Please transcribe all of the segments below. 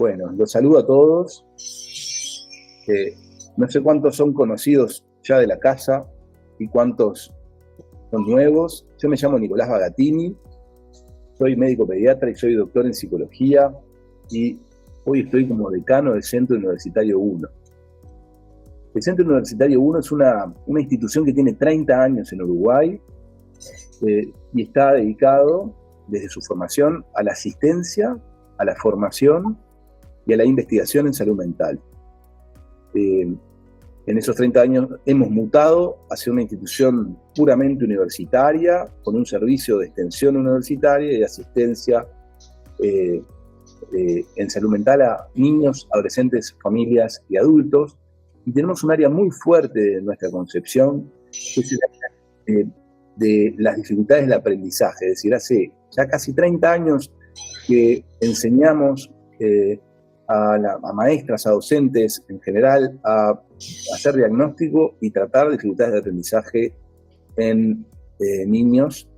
Bueno, los saludo a todos. No sé cuántos son conocidos ya de la casa y cuántos son nuevos. Yo me llamo Nicolás Bagatini, soy médico pediatra y soy doctor en psicología y hoy estoy como decano del Centro Universitario 1. El Centro Universitario 1 es una institución que tiene 30 años en Uruguay y está dedicado desde su formación a la asistencia, a la formación y a la investigación en salud mental. En esos 30 años hemos mutado hacia una institución puramente universitaria, con un servicio de extensión universitaria y de asistencia en salud mental a niños, adolescentes, familias y adultos. Y tenemos un área muy fuerte de nuestra concepción, que es el área de las dificultades del aprendizaje. Es decir, hace ya casi 30 años que enseñamos a maestras, a docentes en general, a hacer diagnóstico y tratar dificultades de aprendizaje en niños,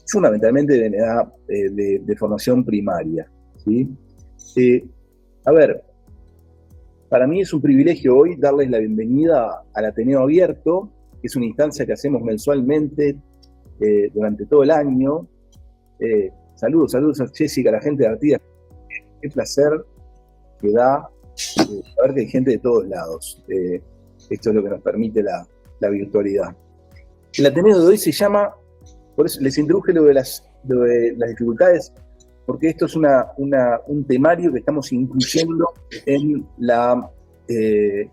fundamentalmente en edad de formación primaria, ¿sí? A ver, para mí es un privilegio hoy darles la bienvenida al Ateneo Abierto, que es una instancia que hacemos mensualmente durante todo el año. Saludos a Jessica, a la gente de Artigas. Qué placer que da saber que hay gente de todos lados. Esto es lo que nos permite la virtualidad. El Ateneo de hoy se llama, por eso les introduje lo de las dificultades, porque esto es un temario que estamos incluyendo en la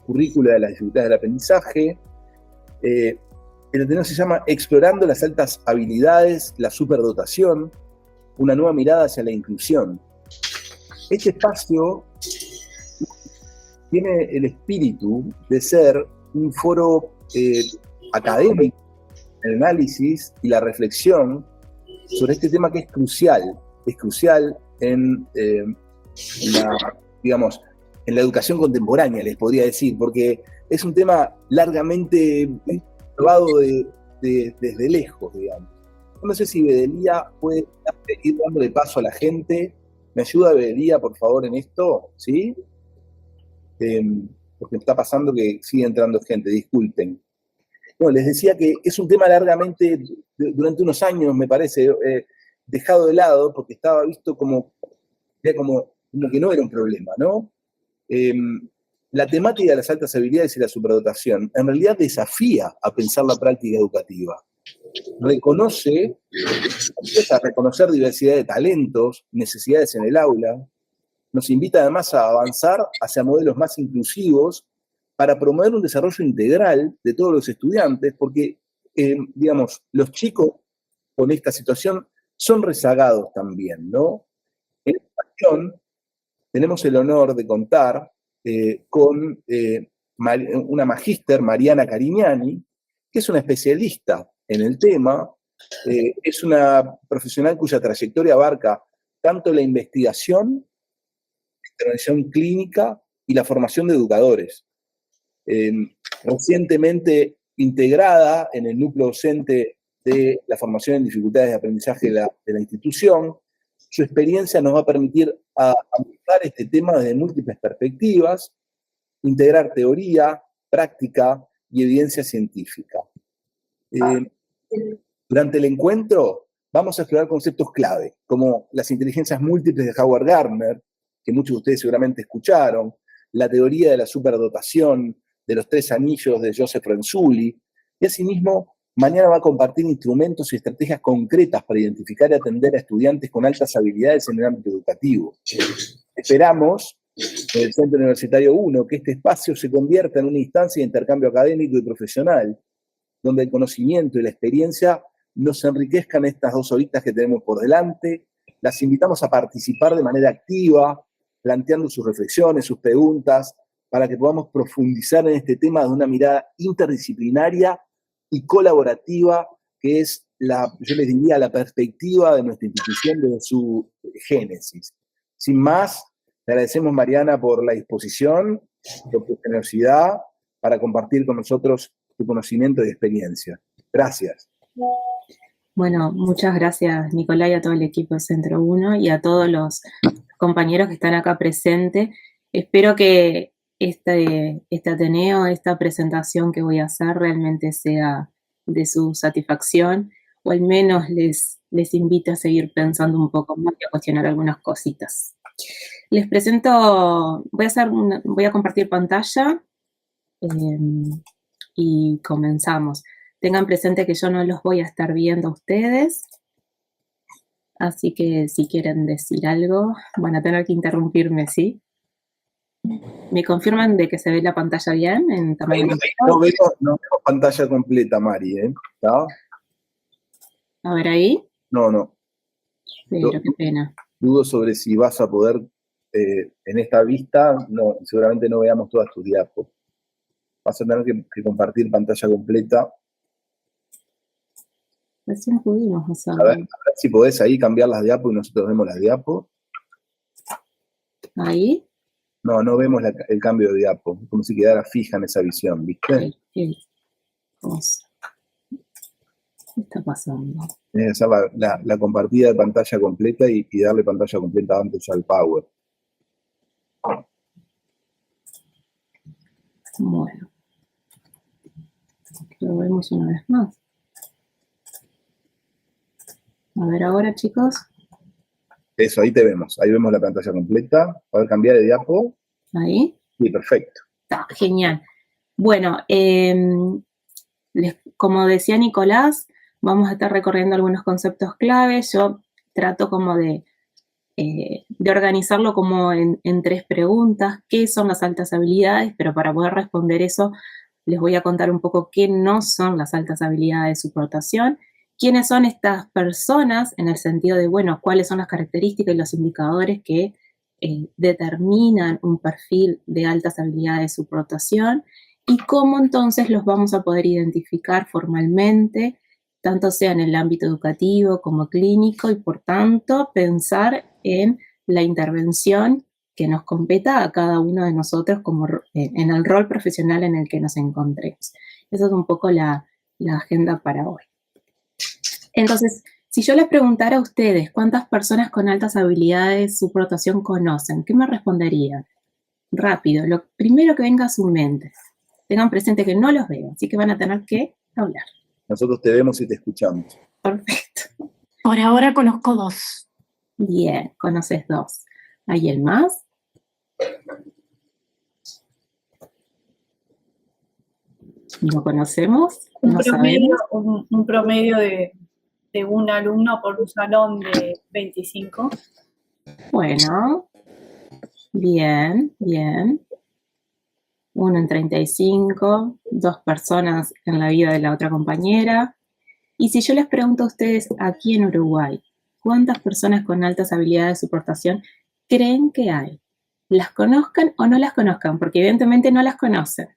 currícula de las dificultades del aprendizaje. El Ateneo se llama Explorando las altas habilidades, la superdotación, una nueva mirada hacia la inclusión. Este espacio tiene el espíritu de ser un foro académico, el análisis y la reflexión sobre este tema que es crucial en la educación contemporánea, les podría decir, porque es un tema largamente observado desde lejos, digamos. No sé si Bedelía puede ir dándole paso a la gente. ¿Me ayuda Bedelía, por favor, en esto? ¿Sí? Porque me está pasando que sigue entrando gente, disculpen. No, les decía que es un tema largamente, durante unos años, me parece, dejado de lado, porque estaba visto como que no era un problema, ¿no? La temática de las altas habilidades y la superdotación en realidad desafía a pensar la práctica educativa. Empieza a reconocer diversidad de talentos, necesidades en el aula, nos invita además a avanzar hacia modelos más inclusivos para promover un desarrollo integral de todos los estudiantes, porque, los chicos con esta situación son rezagados también, ¿no? En esta ocasión tenemos el honor de contar con una magíster, Mariana Carignani, que es una especialista en el tema, es una profesional cuya trayectoria abarca tanto la investigación, la intervención clínica y la formación de educadores. Recientemente integrada en el núcleo docente de la formación en dificultades de aprendizaje de la institución, su experiencia nos va a permitir abordar este tema desde múltiples perspectivas, integrar teoría, práctica y evidencia científica. Durante el encuentro vamos a explorar conceptos clave, como las inteligencias múltiples de Howard Gardner, que muchos de ustedes seguramente escucharon, la teoría de la superdotación, de los 3 anillos de Joseph Renzulli, y asimismo, mañana va a compartir instrumentos y estrategias concretas para identificar y atender a estudiantes con altas habilidades en el ámbito educativo. Esperamos, en el Centro Universitario 1, que este espacio se convierta en una instancia de intercambio académico y profesional, donde el conocimiento y la experiencia nos enriquezcan estas 2 horitas que tenemos por delante. Las invitamos a participar de manera activa, planteando sus reflexiones, sus preguntas, para que podamos profundizar en este tema de una mirada interdisciplinaria y colaborativa, que es yo les diría, la perspectiva de nuestra institución desde su génesis. Sin más, te agradecemos, Mariana, por la disposición, por tu generosidad, para compartir con nosotros tu conocimiento y experiencia. Gracias. Bueno, muchas gracias, Nicolás, y a todo el equipo de Centro 1 y a todos los compañeros que están acá presentes. Espero que este Ateneo, esta presentación que voy a hacer realmente sea de su satisfacción, o al menos les invite a seguir pensando un poco más y a cuestionar algunas cositas. Les presento, voy a compartir pantalla y comenzamos. Tengan presente que yo no los voy a estar viendo a ustedes, así que si quieren decir algo, van a tener que interrumpirme, ¿sí? ¿Me confirman de que se ve la pantalla bien en tamaño? No vemos pantalla completa, Mari, ¿está? A ver ahí. No. Pero qué pena. Dudo sobre si vas a poder, en esta vista, no, seguramente no veamos todas tus diapos. Vas a tener que compartir pantalla completa. Recién pudimos hacerlo. A ver si podés ahí cambiar las diapos y nosotros vemos las diapos. ¿Ahí? No vemos el cambio de diapo, como si quedara fija en esa visión, ¿viste? ¿Qué está pasando? Tienes que hacer la compartida de pantalla completa y darle pantalla completa antes al Power. Bueno. Lo vemos una vez más. A ver ahora, chicos. Eso, ahí te vemos. Ahí vemos la pantalla completa. A ver, cambiar de diapo. ¿Ahí? Sí, perfecto. Está genial. Bueno, como decía Nicolás, vamos a estar recorriendo algunos conceptos claves. Yo trato como de organizarlo como en 3 preguntas. ¿Qué son las altas habilidades? Pero para poder responder eso, les voy a contar un poco qué no son las altas habilidades de supportación, quiénes son estas personas en el sentido de, bueno, cuáles son las características y los indicadores que determinan un perfil de altas habilidades de supportación y cómo entonces los vamos a poder identificar formalmente, tanto sea en el ámbito educativo como clínico, y por tanto pensar en la intervención que nos competa a cada uno de nosotros como en el rol profesional en el que nos encontremos. Esa es un poco la agenda para hoy. Entonces, si yo les preguntara a ustedes cuántas personas con altas habilidades de supportación conocen, ¿qué me responderían? Rápido, lo primero que venga a su mente. Tengan presente que no los veo, así que van a tener que hablar. Nosotros te vemos y te escuchamos. Perfecto. Por ahora conozco 2. Bien, conoces 2. ¿Hay el más? ¿No conocemos? ¿No sabemos? Un promedio de un alumno por un salón de 25. Bueno, bien. 1 en 35, 2 personas en la vida de la otra compañera. Y si yo les pregunto a ustedes aquí en Uruguay, ¿cuántas personas con altas habilidades de supportación creen que hay? ¿Las conozcan o no las conozcan? Porque evidentemente no las conocen.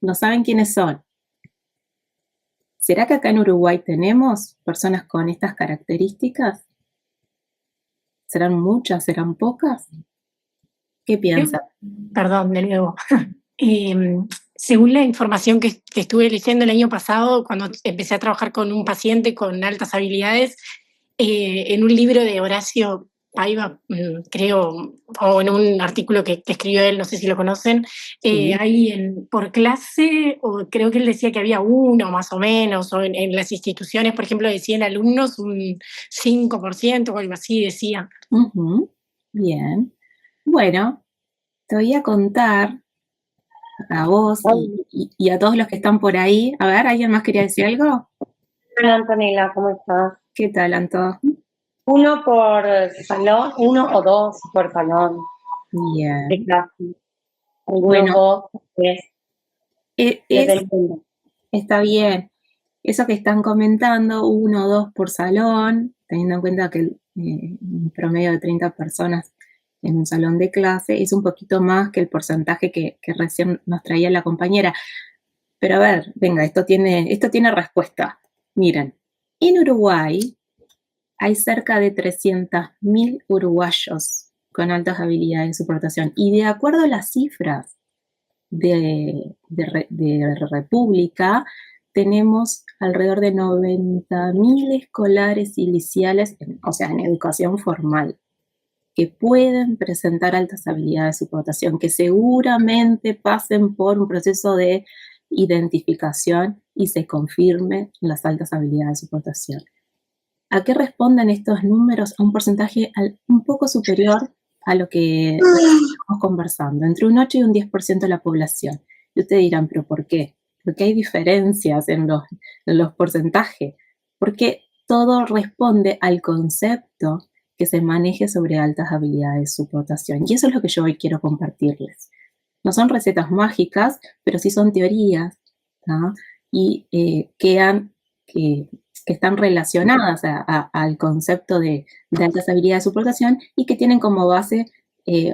No saben quiénes son. ¿Será que acá en Uruguay tenemos personas con estas características? ¿Serán muchas? ¿Serán pocas? ¿Qué piensan? Perdón, de nuevo. Según la información que estuve leyendo el año pasado, cuando empecé a trabajar con un paciente con altas habilidades, en un libro de Horacio Paiva, creo, o en un artículo que escribió él, no sé si lo conocen, Sí. hay por clase, o creo que él decía que había 1 más o menos, o en las instituciones, por ejemplo, de 100 alumnos, un 5% o algo así decía. Bien. Bueno, te voy a contar a vos y a todos los que están por ahí. A ver, ¿alguien más quería decir algo? Hola Antonella, ¿cómo estás? ¿Qué tal, Anto? 1 por salón, 1 o 2 por salón. Bien. De clase. Bueno, 2, 3. Está bien. Eso que están comentando, 1 o 2 por salón, teniendo en cuenta que un promedio de 30 personas en un salón de clase es un poquito más que el porcentaje que recién nos traía la compañera. Pero a ver, venga, esto tiene respuesta. Miren, en Uruguay hay cerca de 300.000 uruguayos con altas habilidades de supportación. Y de acuerdo a las cifras de República, tenemos alrededor de 90.000 escolares y liciales, o sea, en educación formal, que pueden presentar altas habilidades de supportación, que seguramente pasen por un proceso de identificación y se confirme las altas habilidades de supportación. ¿A qué responden estos números? A un porcentaje un poco superior a lo que estamos conversando, entre un 8 y un 10% de la población. Y ustedes dirán, ¿pero por qué? Porque hay diferencias en los porcentajes, porque todo responde al concepto que se maneje sobre altas habilidades de supportación. Y eso es lo que yo hoy quiero compartirles. No son recetas mágicas, pero sí son teorías, ¿no? Y que están relacionadas al concepto de altas habilidades de supportación y que tienen como base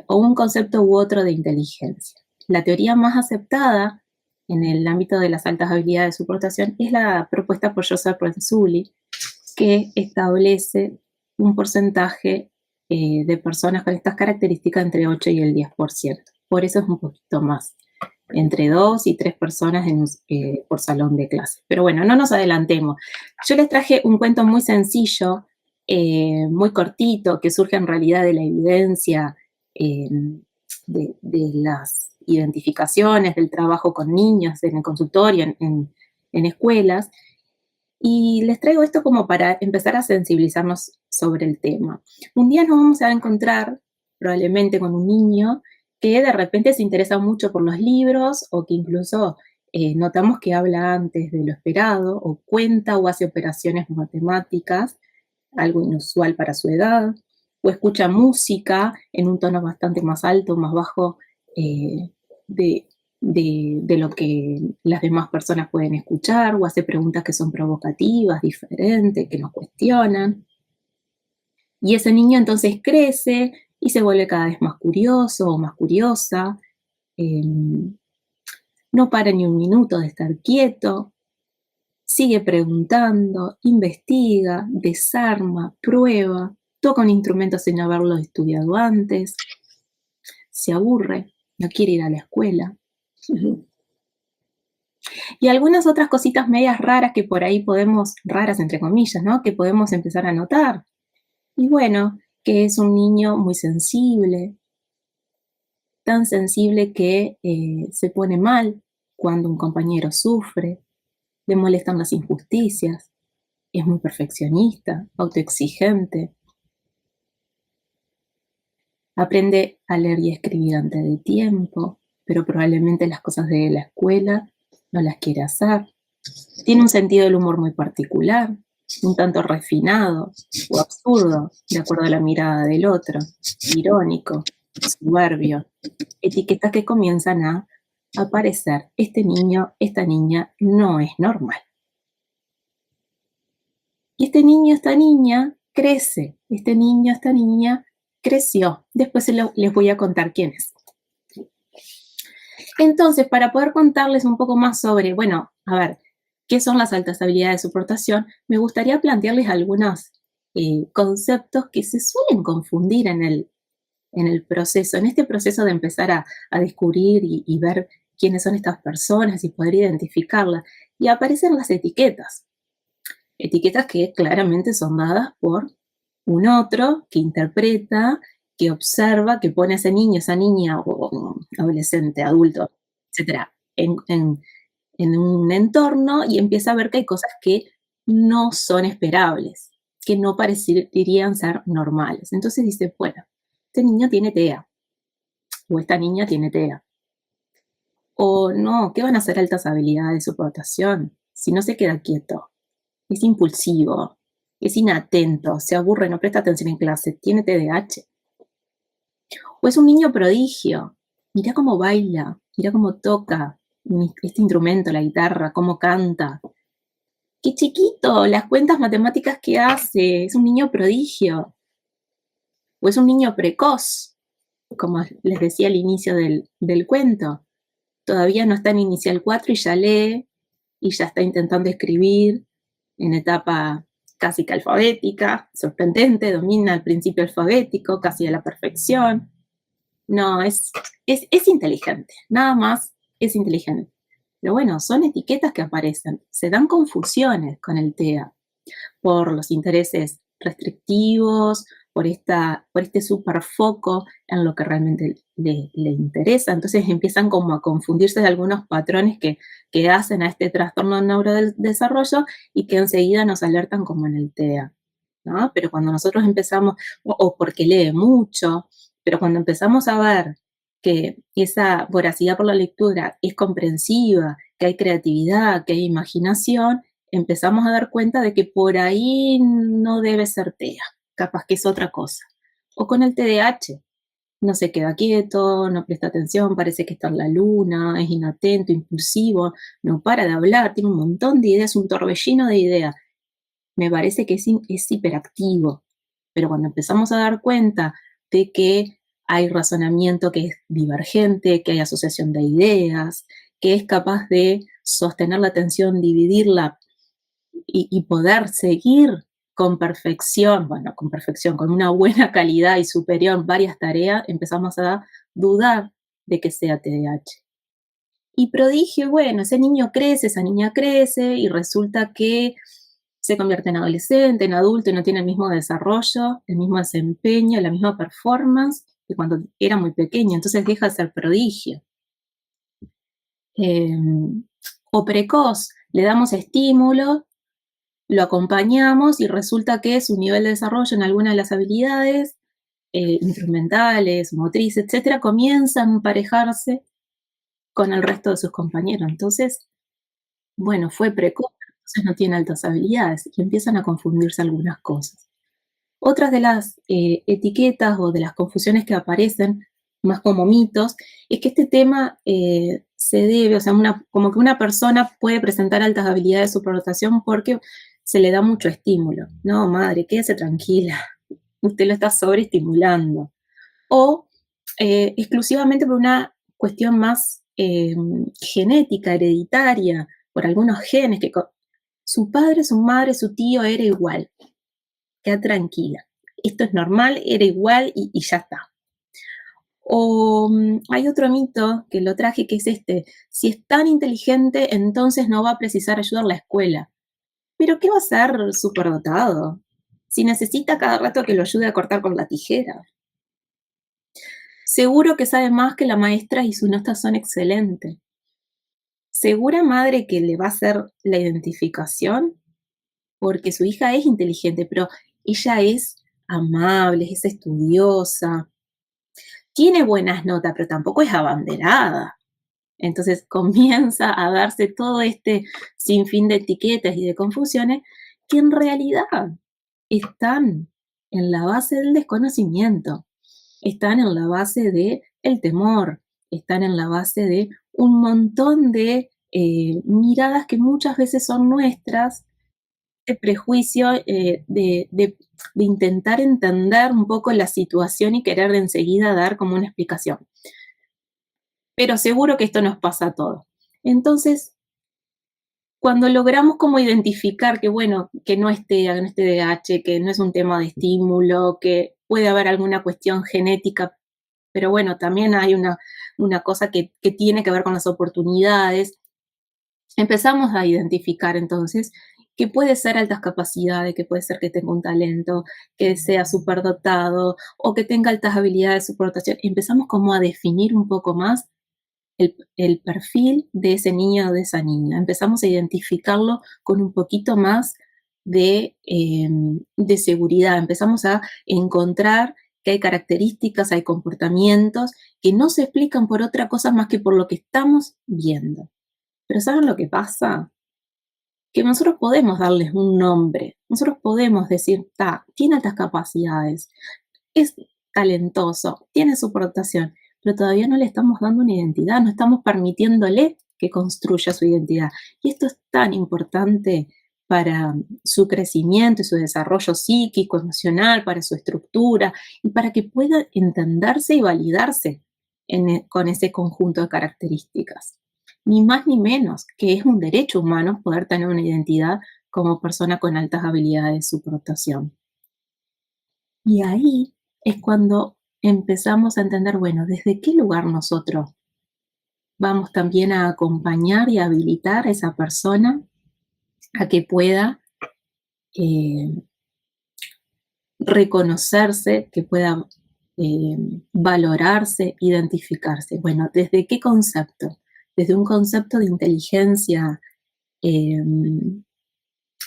o un concepto u otro de inteligencia. La teoría más aceptada en el ámbito de las altas habilidades de supportación es la propuesta por Joseph Renzulli, que establece un porcentaje de personas con estas características entre 8 y el 10%. Por eso es un poquito más, entre 2 y 3 personas por salón de clase. Pero bueno, no nos adelantemos. Yo les traje un cuento muy sencillo, muy cortito, que surge en realidad de la evidencia de las identificaciones, del trabajo con niños en el consultorio, en escuelas. Y les traigo esto como para empezar a sensibilizarnos sobre el tema. Un día nos vamos a encontrar probablemente con un niño que de repente se interesa mucho por los libros o que incluso notamos que habla antes de lo esperado o cuenta o hace operaciones matemáticas, algo inusual para su edad, o escucha música en un tono bastante más alto, más bajo de lo que las demás personas pueden escuchar, o hace preguntas que son provocativas, diferentes, que nos cuestionan. Y ese niño entonces crece y se vuelve cada vez más curioso o más curiosa, no para ni un minuto de estar quieto, sigue preguntando, investiga, desarma, prueba, toca un instrumento sin haberlo estudiado antes, se aburre, no quiere ir a la escuela. Y algunas otras cositas medias raras que por ahí podemos, raras entre comillas, ¿no? Que podemos empezar a notar. Y bueno, que es un niño muy sensible, tan sensible que se pone mal cuando un compañero sufre, le molestan las injusticias, es muy perfeccionista, autoexigente, aprende a leer y escribir antes de tiempo, pero probablemente las cosas de la escuela no las quiere hacer. Tiene un sentido del humor muy particular, un tanto refinado o absurdo, de acuerdo a la mirada del otro, irónico, soberbio, etiquetas que comienzan a aparecer. Este niño, esta niña no es normal. Y este niño, esta niña crece, este niño, esta niña creció. Después les voy a contar quién es. Entonces, para poder contarles un poco más sobre, bueno, a ver, qué son las altas habilidades de supportación, me gustaría plantearles algunos conceptos que se suelen confundir en el proceso, en este proceso de empezar a descubrir y ver quiénes son estas personas y poder identificarlas. Y aparecen las etiquetas. Etiquetas que claramente son dadas por un otro que interpreta, que observa, que pone a ese niño, esa niña, o adolescente, adulto, etcétera, en un entorno y empieza a ver que hay cosas que no son esperables, que no parecerían ser normales. Entonces dice, bueno, este niño tiene TEA, o esta niña tiene TEA. O no, ¿qué van a hacer altas habilidades de supportación? Si no se queda quieto, es impulsivo, es inatento, se aburre, no presta atención en clase, tiene TDAH. O es un niño prodigio, mira cómo baila, mira cómo toca este instrumento, la guitarra, cómo canta. ¡Qué chiquito! Las cuentas matemáticas que hace, es un niño prodigio. O es un niño precoz, como les decía al inicio del cuento. Todavía no está en inicial 4 y ya lee, y ya está intentando escribir en etapa casi que alfabética, sorprendente, domina el principio alfabético casi a la perfección. No, es inteligente, nada más es inteligente. Pero bueno, son etiquetas que aparecen. Se dan confusiones con el TEA por los intereses restrictivos, por este superfoco en lo que realmente le interesa. Entonces empiezan como a confundirse de algunos patrones que hacen a este trastorno neurodesarrollo y que enseguida nos alertan como en el TEA, ¿no? Pero cuando nosotros empezamos, o porque lee mucho, pero cuando empezamos a ver que esa voracidad por la lectura es comprensiva, que hay creatividad, que hay imaginación, empezamos a dar cuenta de que por ahí no debe ser TEA, capaz que es otra cosa. O con el TDAH, no se queda quieto, no presta atención, parece que está en la luna, es inatento, impulsivo, no para de hablar, tiene un montón de ideas, un torbellino de ideas. Me parece que es hiperactivo. Pero cuando empezamos a dar cuenta de que hay razonamiento que es divergente, que hay asociación de ideas, que es capaz de sostener la atención, dividirla y poder seguir con perfección, con una buena calidad y superior varias tareas, empezamos a dudar de que sea TDAH. Y prodigio, bueno, ese niño crece, esa niña crece y resulta que se convierte en adolescente, en adulto y no tiene el mismo desarrollo, el mismo desempeño, la misma performance que cuando era muy pequeño, entonces deja de ser prodigio. O precoz, le damos estímulo, lo acompañamos y resulta que su nivel de desarrollo en alguna de las habilidades instrumentales, motrices, etcétera, comienza a emparejarse con el resto de sus compañeros. Entonces, bueno, fue precoz, entonces no tiene altas habilidades y empiezan a confundirse algunas cosas. Otras de las etiquetas o de las confusiones que aparecen, más como mitos, es que este tema se debe, o sea, como que una persona puede presentar altas habilidades de superdotación porque se le da mucho estímulo. No, madre, quédese tranquila, usted lo está sobreestimulando. O exclusivamente por una cuestión más genética, hereditaria, por algunos genes, que su padre, su madre, su tío era igual. Queda tranquila. Esto es normal, era igual y ya está. O hay otro mito que lo traje que es este: si es tan inteligente, entonces no va a precisar ayuda en la escuela. ¿Pero qué va a ser superdotado? Si necesita cada rato que lo ayude a cortar con la tijera. Seguro que sabe más que la maestra y sus notas son excelentes. ¿Segura madre que le va a hacer la identificación? Porque su hija es inteligente, pero ella es amable, es estudiosa, tiene buenas notas, pero tampoco es abanderada. Entonces comienza a darse todo este sinfín de etiquetas y de confusiones que en realidad están en la base del desconocimiento, están en la base del temor, están en la base de un montón de miradas que muchas veces son nuestras, de prejuicio, de intentar entender un poco la situación y querer de enseguida dar como una explicación. Pero seguro que esto nos pasa a todos. Entonces, cuando logramos como identificar que, bueno, que no es TEA, que no es TDAH, que no es un tema de estímulo, que puede haber alguna cuestión genética, pero bueno, también hay una cosa que tiene que ver con las oportunidades, empezamos a identificar entonces que puede ser altas capacidades, que puede ser que tenga un talento, que sea superdotado o que tenga altas habilidades de superdotación. Empezamos como a definir un poco más el perfil de ese niño o de esa niña. Empezamos a identificarlo con un poquito más de seguridad. Empezamos a encontrar que hay características, hay comportamientos que no se explican por otra cosa más que por lo que estamos viendo. Pero ¿saben lo que pasa? Que nosotros podemos darles un nombre, nosotros podemos decir, tiene altas capacidades, es talentoso, tiene superdotación, pero todavía no le estamos dando una identidad, no estamos permitiéndole que construya su identidad. Y esto es tan importante para su crecimiento y su desarrollo psíquico, emocional, para su estructura y para que pueda entenderse y validarse con ese conjunto de características. Ni más ni menos, que es un derecho humano poder tener una identidad como persona con altas habilidades de superdotación. Y ahí es cuando empezamos a entender, bueno, ¿desde qué lugar nosotros vamos también a acompañar y habilitar a esa persona a que pueda reconocerse, que pueda valorarse, identificarse. Bueno, ¿desde qué concepto? Desde un concepto de inteligencia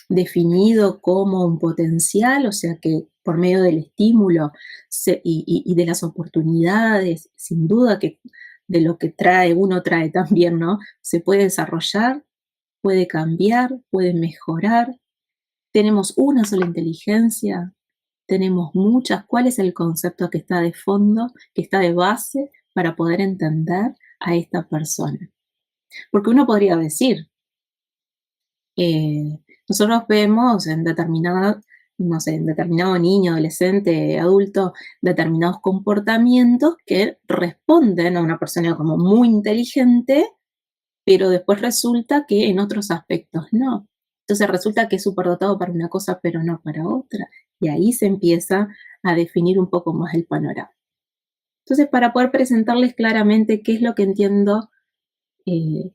definido como un potencial, o sea que por medio del estímulo y de las oportunidades, sin duda que de lo que uno trae también, ¿no? Se puede desarrollar, puede cambiar, puede mejorar. Tenemos una sola inteligencia, tenemos muchas. ¿Cuál es el concepto que está de fondo, que está de base para poder entender a esta persona? Porque uno podría decir, nosotros vemos en determinado, no sé, en determinado niño, adolescente, adulto, determinados comportamientos que responden a una persona como muy inteligente, pero después resulta que en otros aspectos no. Entonces resulta que es superdotado para una cosa, pero no para otra. Y ahí se empieza a definir un poco más el panorama. Entonces, para poder presentarles claramente qué es lo que entiendo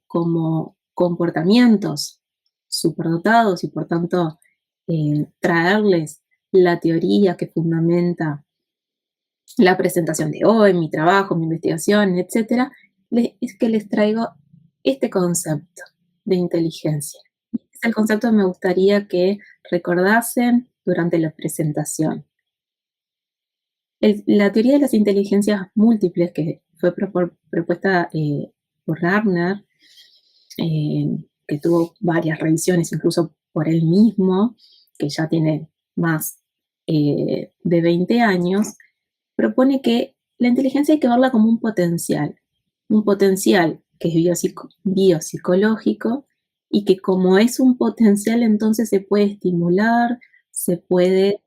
como comportamientos superdotados y por tanto traerles la teoría que fundamenta la presentación de hoy, mi trabajo, mi investigación, etcétera, es que les traigo este concepto de inteligencia. Es el concepto que me gustaría que recordasen durante la presentación. La teoría de las inteligencias múltiples, que fue propuesta por Gardner, que tuvo varias revisiones, incluso por él mismo, que ya tiene más de 20 años, propone que la inteligencia hay que verla como un potencial que es biopsicológico y que como es un potencial entonces se puede estimular, se puede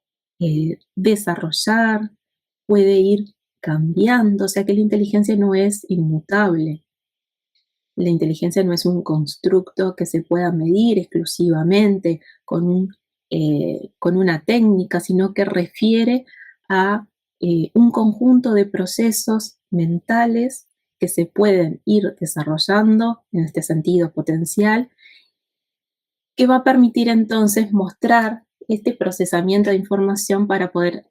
desarrollar, puede ir cambiando, o sea que la inteligencia no es inmutable. La inteligencia no es un constructo que se pueda medir exclusivamente con una técnica, sino que refiere a un conjunto de procesos mentales que se pueden ir desarrollando en este sentido potencial, que va a permitir entonces mostrar este procesamiento de información para poder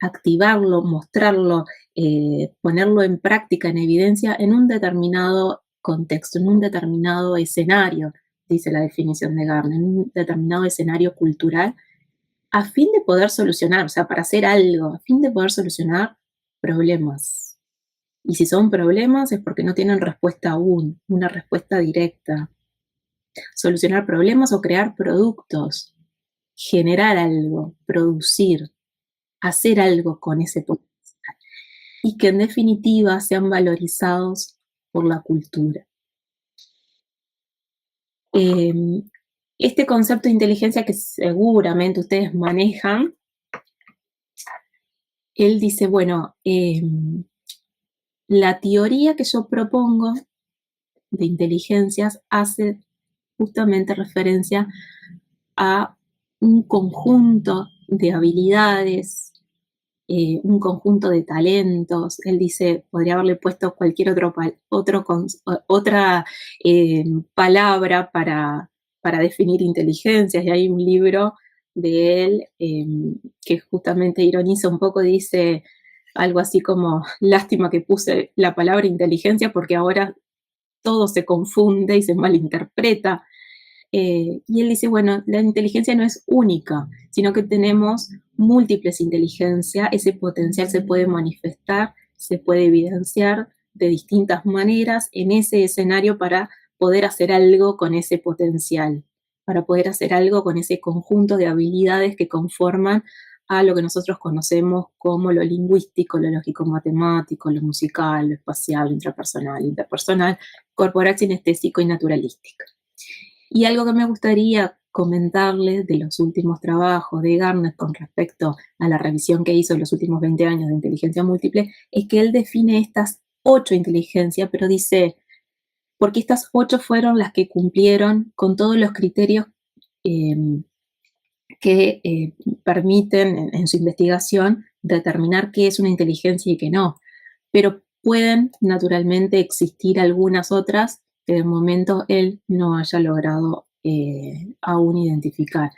activarlo, mostrarlo, ponerlo en práctica, en evidencia, en un determinado contexto, en un determinado escenario, dice la definición de Gardner, en un determinado escenario cultural, a fin de poder solucionar, o sea, para hacer algo, a fin de poder solucionar problemas. Y si son problemas es porque no tienen respuesta aún, una respuesta directa. Solucionar problemas o crear productos, generar algo, producir, hacer algo con ese potencial y que en definitiva sean valorizados por la cultura. Este concepto de inteligencia que seguramente ustedes manejan, él dice, bueno, la teoría que yo propongo de inteligencias hace justamente referencia a un conjunto de habilidades, un conjunto de talentos. Él dice, podría haberle puesto cualquier otra palabra para definir inteligencias. Y hay un libro de él que justamente ironiza un poco, dice algo así como, lástima que puse la palabra inteligencia porque ahora todo se confunde y se malinterpreta. Y él dice, bueno, la inteligencia no es única, sino que tenemos múltiples inteligencias, ese potencial se puede manifestar, se puede evidenciar de distintas maneras en ese escenario para poder hacer algo con ese potencial, para poder hacer algo con ese conjunto de habilidades que conforman a lo que nosotros conocemos como lo lingüístico, lo lógico-matemático, lo musical, lo espacial, lo intrapersonal, interpersonal, corporal, sinestésico y naturalístico. Y algo que me gustaría comentarles de los últimos trabajos de Gardner con respecto a la revisión que hizo en los últimos 20 años de inteligencia múltiple, es que él define estas 8 inteligencias, pero dice, porque estas 8 fueron las que cumplieron con todos los criterios que permiten en su investigación determinar qué es una inteligencia y qué no. Pero pueden naturalmente existir algunas otras que de momento él no haya logrado aún identificar.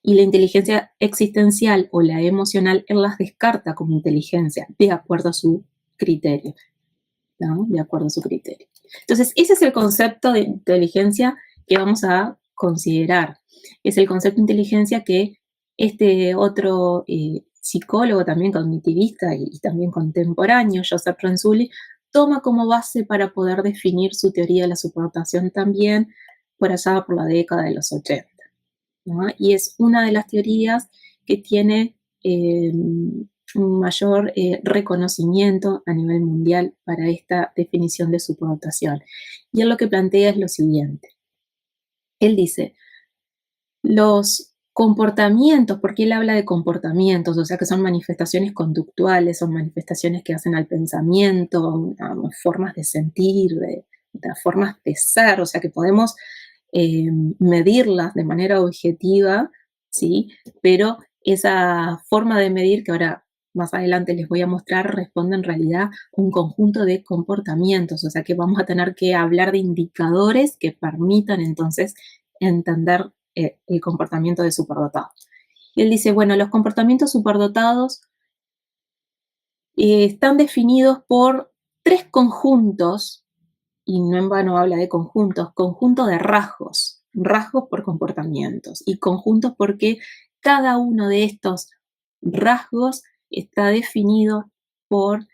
Y la inteligencia existencial o la emocional, él las descarta como inteligencia, de acuerdo a su criterio, ¿no? De acuerdo a su criterio. Entonces, ese es el concepto de inteligencia que vamos a considerar. Es el concepto de inteligencia que este otro psicólogo también cognitivista y también contemporáneo, Joseph Renzulli, toma como base para poder definir su teoría de la superdotación también por allá por la década de los 80. ¿No? Y es una de las teorías que tiene un mayor reconocimiento a nivel mundial para esta definición de superdotación. Y él lo que plantea es lo siguiente. Él dice, los comportamientos, porque él habla de comportamientos, o sea que son manifestaciones conductuales, son manifestaciones que hacen al pensamiento, formas de sentir, de formas de ser, o sea que podemos medirlas de manera objetiva, ¿sí? Pero esa forma de medir que ahora más adelante les voy a mostrar responde en realidad a un conjunto de comportamientos, o sea que vamos a tener que hablar de indicadores que permitan entonces entender el comportamiento de superdotado. Y él dice, bueno, los comportamientos superdotados están definidos por 3 conjuntos, y no en vano habla de conjuntos, conjunto de rasgos, rasgos por comportamientos, y conjuntos porque cada uno de estos rasgos está definido por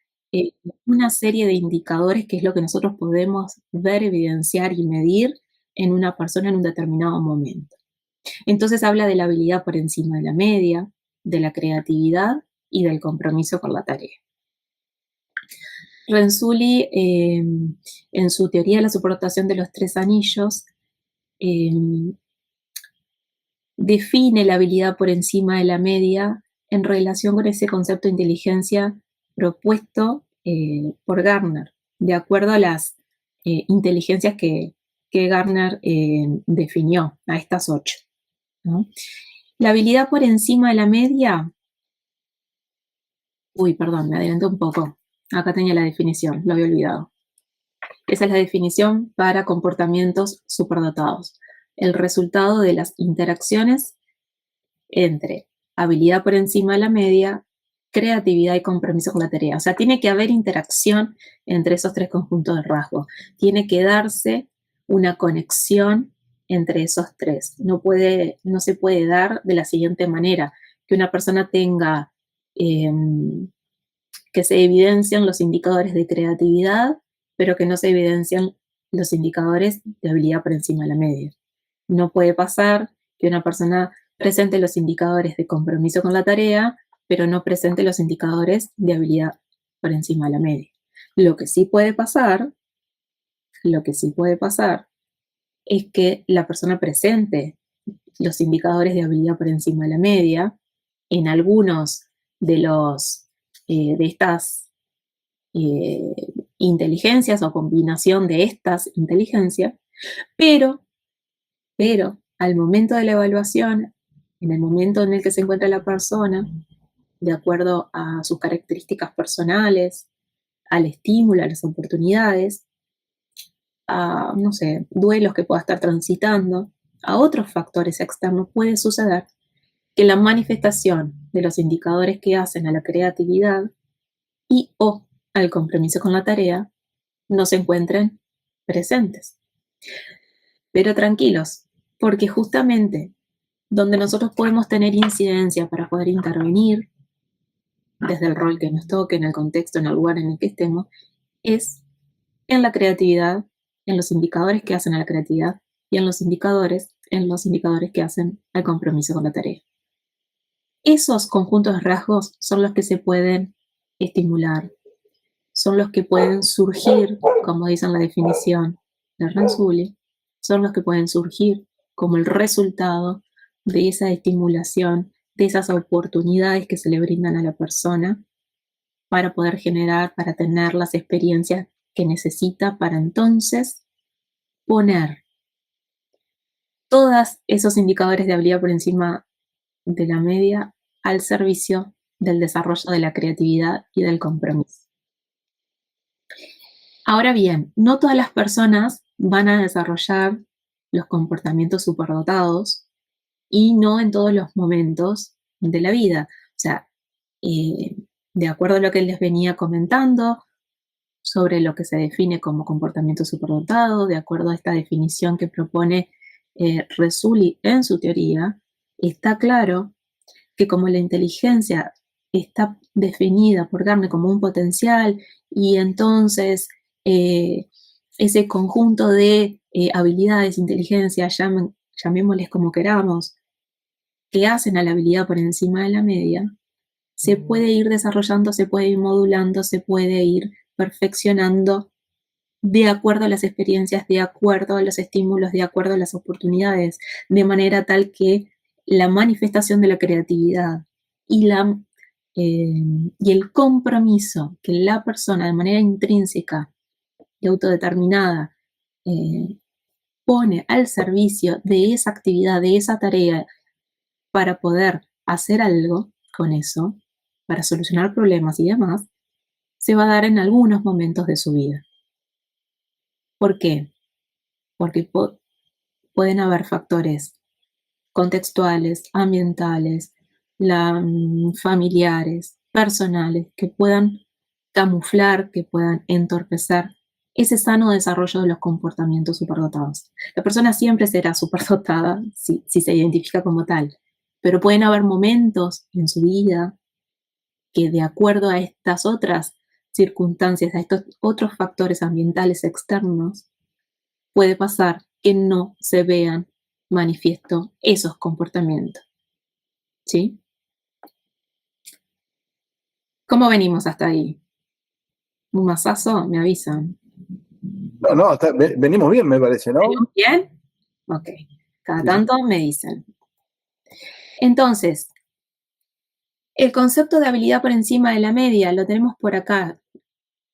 una serie de indicadores que es lo que nosotros podemos ver, evidenciar y medir en una persona en un determinado momento. Entonces habla de la habilidad por encima de la media, de la creatividad y del compromiso con la tarea. Renzulli, en su teoría de la superdotación de los 3 anillos, define la habilidad por encima de la media en relación con ese concepto de inteligencia propuesto por Gardner, de acuerdo a las inteligencias que Gardner definió, a estas 8. ¿No? La habilidad por encima de la media, perdón, me adelanté un poco. Acá tenía la definición, lo había olvidado. Esa es la definición para comportamientos superdotados. El resultado de las interacciones entre habilidad por encima de la media, creatividad y compromiso con la tarea. O sea, tiene que haber interacción entre esos 3 conjuntos de rasgos. Tiene que darse una conexión entre esos 3. No se puede dar de la siguiente manera, que una persona tenga que se evidencian los indicadores de creatividad, pero que no se evidencian los indicadores de habilidad por encima de la media. No puede pasar que una persona presente los indicadores de compromiso con la tarea, pero no presente los indicadores de habilidad por encima de la media. Lo que sí puede pasar es que la persona presente los indicadores de habilidad por encima de la media en algunos de estas inteligencias o combinación de estas inteligencias, pero al momento de la evaluación, en el momento en el que se encuentra la persona, de acuerdo a sus características personales, al estímulo, a las oportunidades, a, no sé, duelos que pueda estar transitando, a otros factores externos, puede suceder que la manifestación de los indicadores que hacen a la creatividad y o al compromiso con la tarea no se encuentren presentes. Pero tranquilos, porque justamente donde nosotros podemos tener incidencia para poder intervenir desde el rol que nos toque, en el contexto, en el lugar en el que estemos, es en la creatividad, en los indicadores que hacen a la creatividad y en los indicadores que hacen al compromiso con la tarea. Esos conjuntos de rasgos son los que se pueden estimular, son los que pueden surgir, como dice en la definición de Renzulli, son los que pueden surgir como el resultado de esa estimulación, de esas oportunidades que se le brindan a la persona para poder generar, para tener las experiencias que necesita para entonces poner todos esos indicadores de habilidad por encima de la media al servicio del desarrollo de la creatividad y del compromiso. Ahora bien, no todas las personas van a desarrollar los comportamientos superdotados y no en todos los momentos de la vida. O sea, de acuerdo a lo que les venía comentando sobre lo que se define como comportamiento superdotado, de acuerdo a esta definición que propone Resuli en su teoría, está claro que como la inteligencia está definida por Gardner como un potencial y entonces ese conjunto de habilidades, inteligencia, llamémosles como queramos, que hacen a la habilidad por encima de la media, se puede ir desarrollando, se puede ir modulando, se puede ir perfeccionando de acuerdo a las experiencias, de acuerdo a los estímulos, de acuerdo a las oportunidades, de manera tal que la manifestación de la creatividad y el compromiso que la persona de manera intrínseca y autodeterminada pone al servicio de esa actividad, de esa tarea, para poder hacer algo con eso, para solucionar problemas y demás, se va a dar en algunos momentos de su vida. ¿Por qué? Porque pueden haber factores contextuales, ambientales, familiares, personales, que puedan camuflar, que puedan entorpecer ese sano desarrollo de los comportamientos superdotados. La persona siempre será superdotada si se identifica como tal, pero pueden haber momentos en su vida que, de acuerdo a estas otras circunstancias, a estos otros factores ambientales externos, puede pasar que no se vean manifiesto esos comportamientos. ¿Sí? ¿Cómo venimos hasta ahí? ¿Un masazo? Me avisan. No, venimos bien, me parece, ¿no? ¿Venimos bien? Ok. Cada tanto me dicen. Entonces, el concepto de habilidad por encima de la media lo tenemos por acá.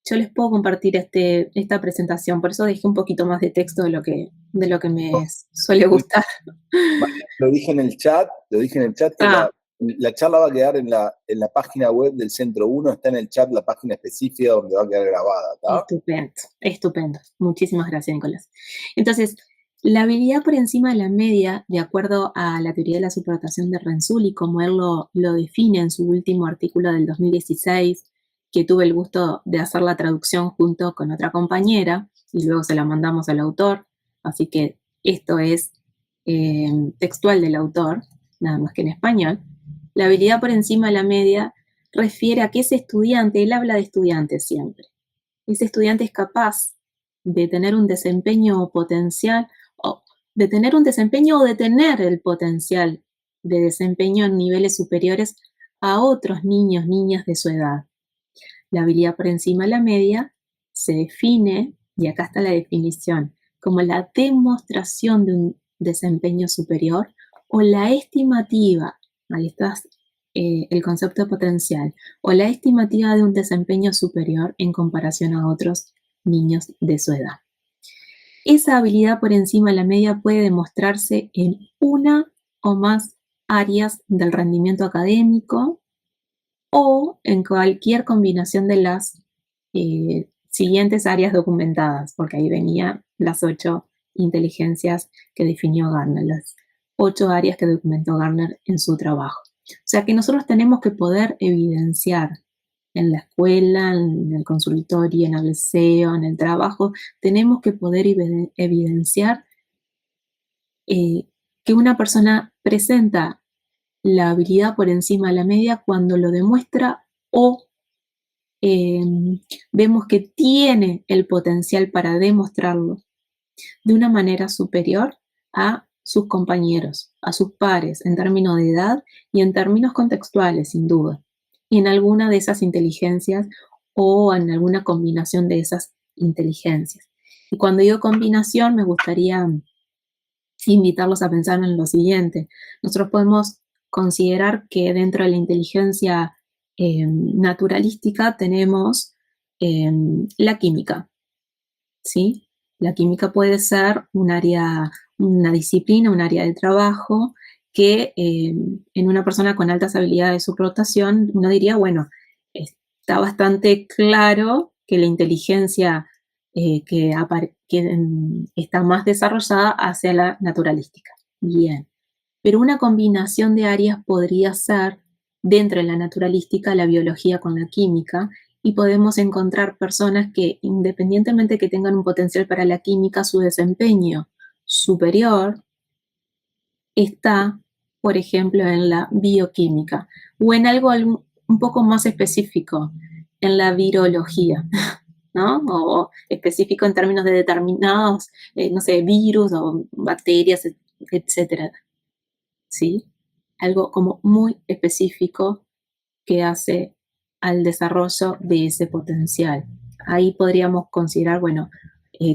Yo les puedo compartir esta presentación, por eso dejé un poquito más de texto de lo que me suele gustar. Lo dije en el chat, que la charla va a quedar en la página web del Centro 1, está en el chat la página específica donde va a quedar grabada, ¿tá? Estupendo. Muchísimas gracias, Nicolás. Entonces, la habilidad por encima de la media, de acuerdo a la teoría de la superdotación de Renzulli, como él lo define en su último artículo del 2016, que tuve el gusto de hacer la traducción junto con otra compañera, y luego se la mandamos al autor, así que esto es textual del autor, nada más que en español. La habilidad por encima de la media refiere a que ese estudiante, él habla de estudiantes siempre, ese estudiante es capaz de tener un desempeño potencial, o de tener el potencial de desempeño en niveles superiores a otros niños, niñas de su edad. La habilidad por encima de la media se define, y acá está la definición, como la demostración de un desempeño superior o la estimativa, ahí está el concepto de potencial, o la estimativa de un desempeño superior en comparación a otros niños de su edad. Esa habilidad por encima de la media puede demostrarse en una o más áreas del rendimiento académico, o en cualquier combinación de las siguientes áreas documentadas, porque ahí venían las 8 inteligencias que definió Gardner, las 8 áreas que documentó Gardner en su trabajo. O sea que nosotros tenemos que poder evidenciar en la escuela, en el consultorio, en el liceo, en el trabajo, tenemos que poder evidenciar que una persona presenta la habilidad por encima de la media cuando lo demuestra o vemos que tiene el potencial para demostrarlo de una manera superior a sus compañeros, a sus pares, en términos de edad y en términos contextuales, sin duda, y en alguna de esas inteligencias o en alguna combinación de esas inteligencias. Y cuando digo combinación, me gustaría invitarlos a pensar en lo siguiente. Nosotros podemos considerar que dentro de la inteligencia naturalística tenemos la química, ¿sí? La química puede ser un área, una disciplina, un área de trabajo que en una persona con altas habilidades de superdotación uno diría, bueno, está bastante claro que la inteligencia que está más desarrollada hacia la naturalística. Bien. Pero una combinación de áreas podría ser, dentro de la naturalística, la biología con la química, y podemos encontrar personas que, independientemente que tengan un potencial para la química, su desempeño superior está, por ejemplo, en la bioquímica o en algo un poco más específico, en la virología, ¿no? O específico en términos de determinados, no sé, virus o bacterias, etcétera, ¿sí? Algo como muy específico que hace al desarrollo de ese potencial. Ahí podríamos considerar, bueno,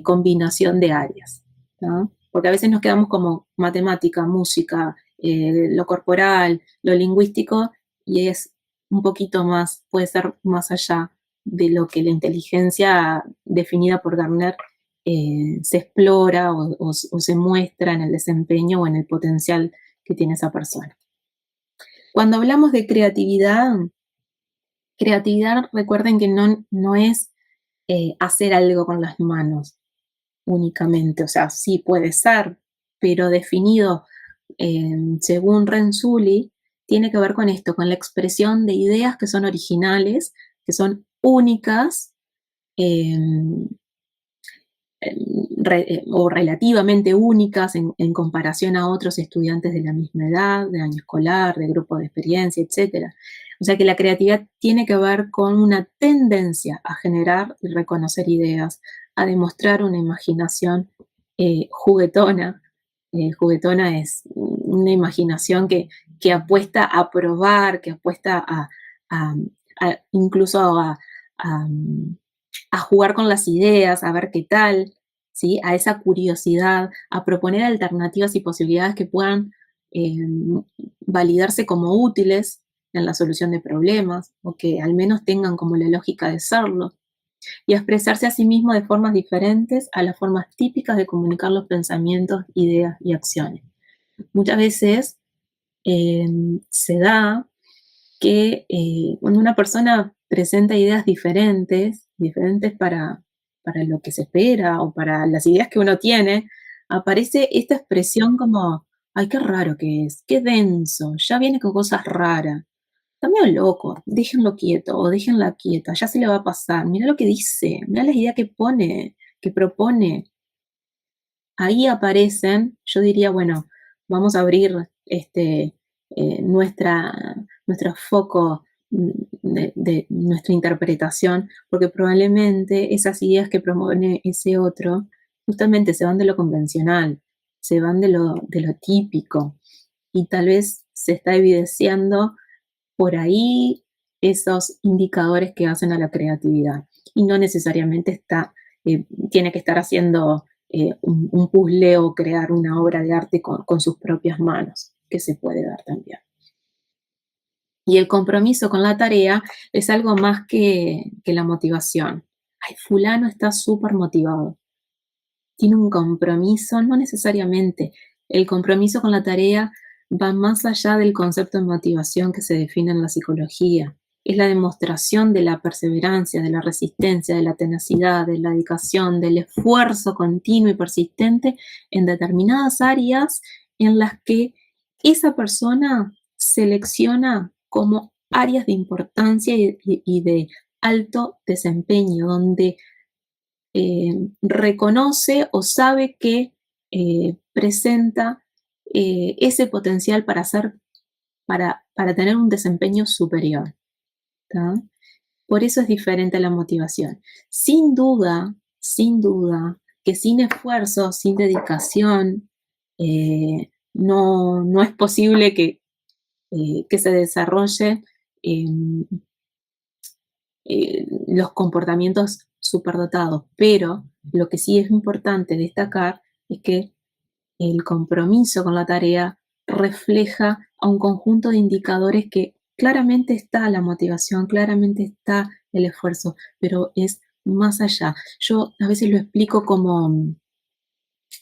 combinación de áreas, ¿no? Porque a veces nos quedamos como matemática, música, lo corporal, lo lingüístico, y es un poquito más, puede ser más allá de lo que la inteligencia definida por Gardner se explora o se muestra en el desempeño o en el potencial que tiene esa persona. Cuando hablamos de creatividad, recuerden que no es hacer algo con las manos únicamente, o sea, sí puede ser, pero definido según Renzulli, tiene que ver con esto, con la expresión de ideas que son originales, que son únicas o relativamente únicas en comparación a otros estudiantes de la misma edad, de año escolar, de grupo de experiencia, etc. O sea que la creatividad tiene que ver con una tendencia a generar y reconocer ideas, a demostrar una imaginación juguetona. Juguetona es una imaginación que apuesta a probar, que apuesta incluso a jugar con las ideas, a ver qué tal, ¿sí? A esa curiosidad, a proponer alternativas y posibilidades que puedan validarse como útiles en la solución de problemas, o que al menos tengan como la lógica de serlo, y a expresarse a sí mismo de formas diferentes a las formas típicas de comunicar los pensamientos, ideas y acciones. Muchas veces se da que cuando una persona presenta ideas diferentes para lo que se espera o para las ideas que uno tiene, aparece esta expresión como, ay, qué raro que es, qué denso, ya viene con cosas raras. Está medio loco, déjenlo quieto o déjenla quieta, ya se le va a pasar. Mira lo que dice, mira las ideas que pone, que propone. Ahí aparecen, yo diría, bueno, vamos a abrir nuestro foco de nuestra interpretación, porque probablemente esas ideas que propone ese otro justamente se van de lo convencional, se van de lo típico, y tal vez se está evidenciando por ahí esos indicadores que hacen a la creatividad, y no necesariamente tiene que estar haciendo un puzzle o crear una obra de arte con sus propias manos, que se puede dar también. Y el compromiso con la tarea es algo más que la motivación. Ay, fulano está súper motivado. Tiene un compromiso, no necesariamente. El compromiso con la tarea va más allá del concepto de motivación que se define en la psicología. Es la demostración de la perseverancia, de la resistencia, de la tenacidad, de la dedicación, del esfuerzo continuo y persistente en determinadas áreas en las que esa persona selecciona como áreas de importancia y de alto desempeño, donde reconoce o sabe que presenta ese potencial para tener un desempeño superior. ¿Tá? Por eso es diferente a la motivación. Sin duda, que sin esfuerzo, sin dedicación, no es posible que se desarrolle los comportamientos superdotados, pero lo que sí es importante destacar es que el compromiso con la tarea refleja a un conjunto de indicadores que claramente está la motivación, claramente está el esfuerzo, pero es más allá. Yo a veces lo explico como,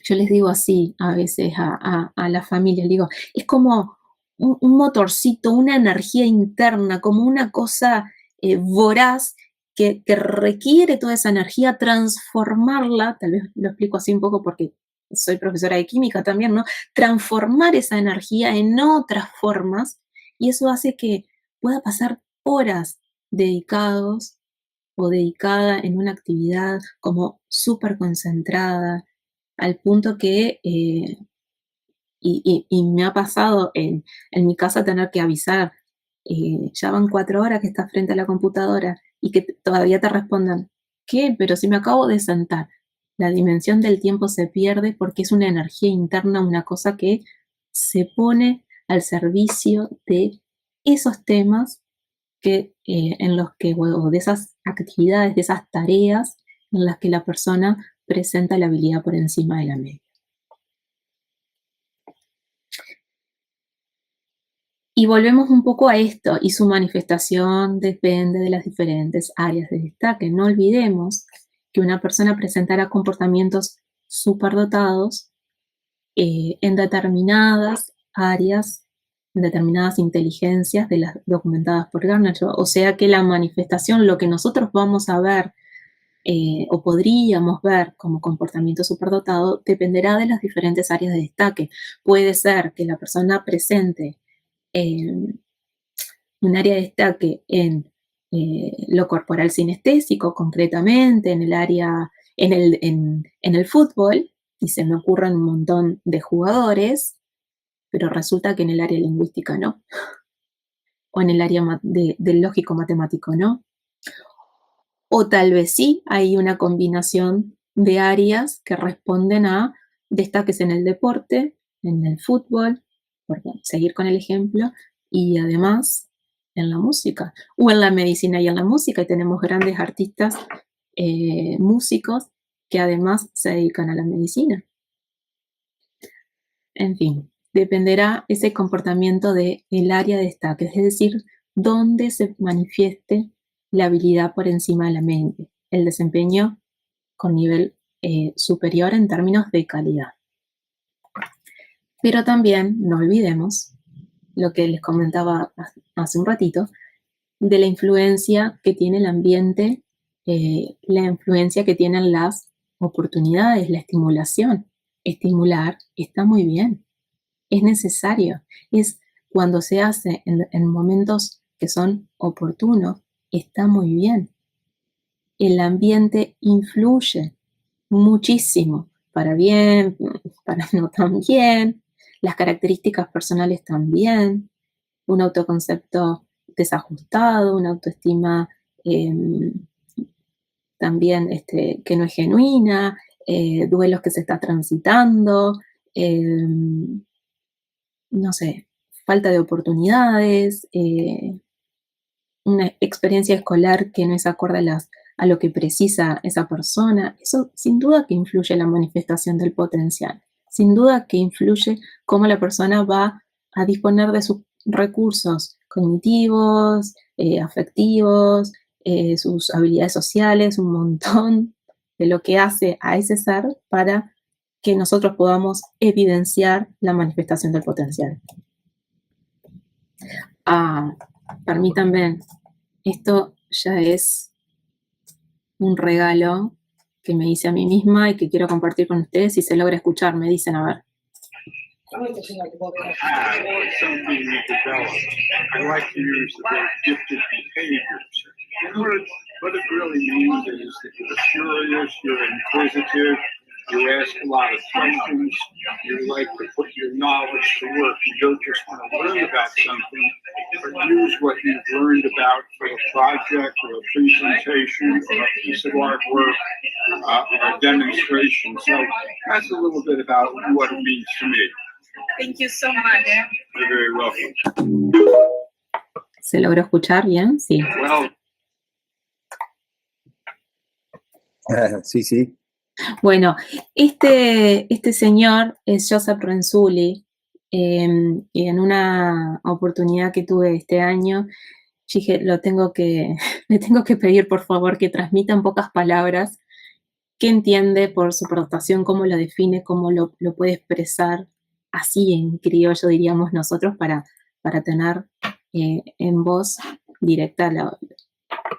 yo les digo así a veces a la familia, digo, es como un motorcito, una energía interna, como una cosa voraz que requiere toda esa energía, transformarla, tal vez lo explico así un poco porque soy profesora de química también, ¿no? Transformar esa energía en otras formas y eso hace que pueda pasar horas dedicados o dedicada en una actividad como súper concentrada, al punto que, y me ha pasado en mi casa tener que avisar, ya van 4 horas que estás frente a la computadora y que todavía te respondan, ¿qué? Pero si me acabo de sentar. La dimensión del tiempo se pierde porque es una energía interna, una cosa que se pone al servicio de esos temas que, en los que, o de esas actividades, de esas tareas en las que la persona presenta la habilidad por encima de la media. Y volvemos un poco a esto, y su manifestación depende de las diferentes áreas de destaque. No olvidemos que una persona presentará comportamientos superdotados en determinadas áreas, en determinadas inteligencias de las documentadas por Garner. O sea que la manifestación, lo que nosotros vamos a ver o podríamos ver como comportamiento superdotado, dependerá de las diferentes áreas de destaque. Puede ser que la persona presente un área de destaque en lo corporal sinestésico, concretamente en el área, en el fútbol, y se me ocurren un montón de jugadores, pero resulta que en el área lingüística no, o en el área del lógico matemático no, o tal vez sí hay una combinación de áreas que responden a destaques en el deporte, en el fútbol, por seguir con el ejemplo, y además en la música, o en la medicina y en la música, y tenemos grandes artistas músicos que además se dedican a la medicina. En fin, dependerá ese comportamiento del área de destaque, es decir, dónde se manifieste la habilidad por encima de la mente, el desempeño con nivel superior en términos de calidad. Pero también no olvidemos lo que les comentaba hace un ratito, de la influencia que tiene el ambiente, la influencia que tienen las oportunidades, la estimulación. Estimular está muy bien, es necesario, es cuando se hace en momentos que son oportunos, está muy bien. El ambiente influye muchísimo, para bien, para no tan bien, las características personales también, un autoconcepto desajustado, una autoestima también que no es genuina, duelos que se está transitando, no sé, falta de oportunidades, una experiencia escolar que no es acorde a lo que precisa esa persona. Eso sin duda que influye en la manifestación del potencial. Sin duda que influye cómo la persona va a disponer de sus recursos cognitivos, afectivos, sus habilidades sociales, un montón de lo que hace a ese ser para que nosotros podamos evidenciar la manifestación del potencial. Permítanme, esto ya es un regalo que me hice a mí misma y que quiero compartir con ustedes. Si se logra escuchar, me dicen, a ver. Something to develop. I like to use the word gifted behaviors. What it really means is that you're curious, you're inquisitive, you ask a lot of questions, you like to put your knowledge to work. You don't just want to learn about something, but use what you've learned about for a project or a presentation or a piece of artwork or a demonstration. So that's a little bit about what it means to me. Thank you so much. You're very welcome. ¿Se logró escuchar bien? Sí. Well, sí, sí. Bueno, este señor es Joseph Renzulli, y en una oportunidad que tuve este año, dije, le tengo que pedir por favor que transmita en pocas palabras qué entiende por superdotación, cómo lo define, cómo lo puede expresar así en criollo, diríamos nosotros, para tener en voz directa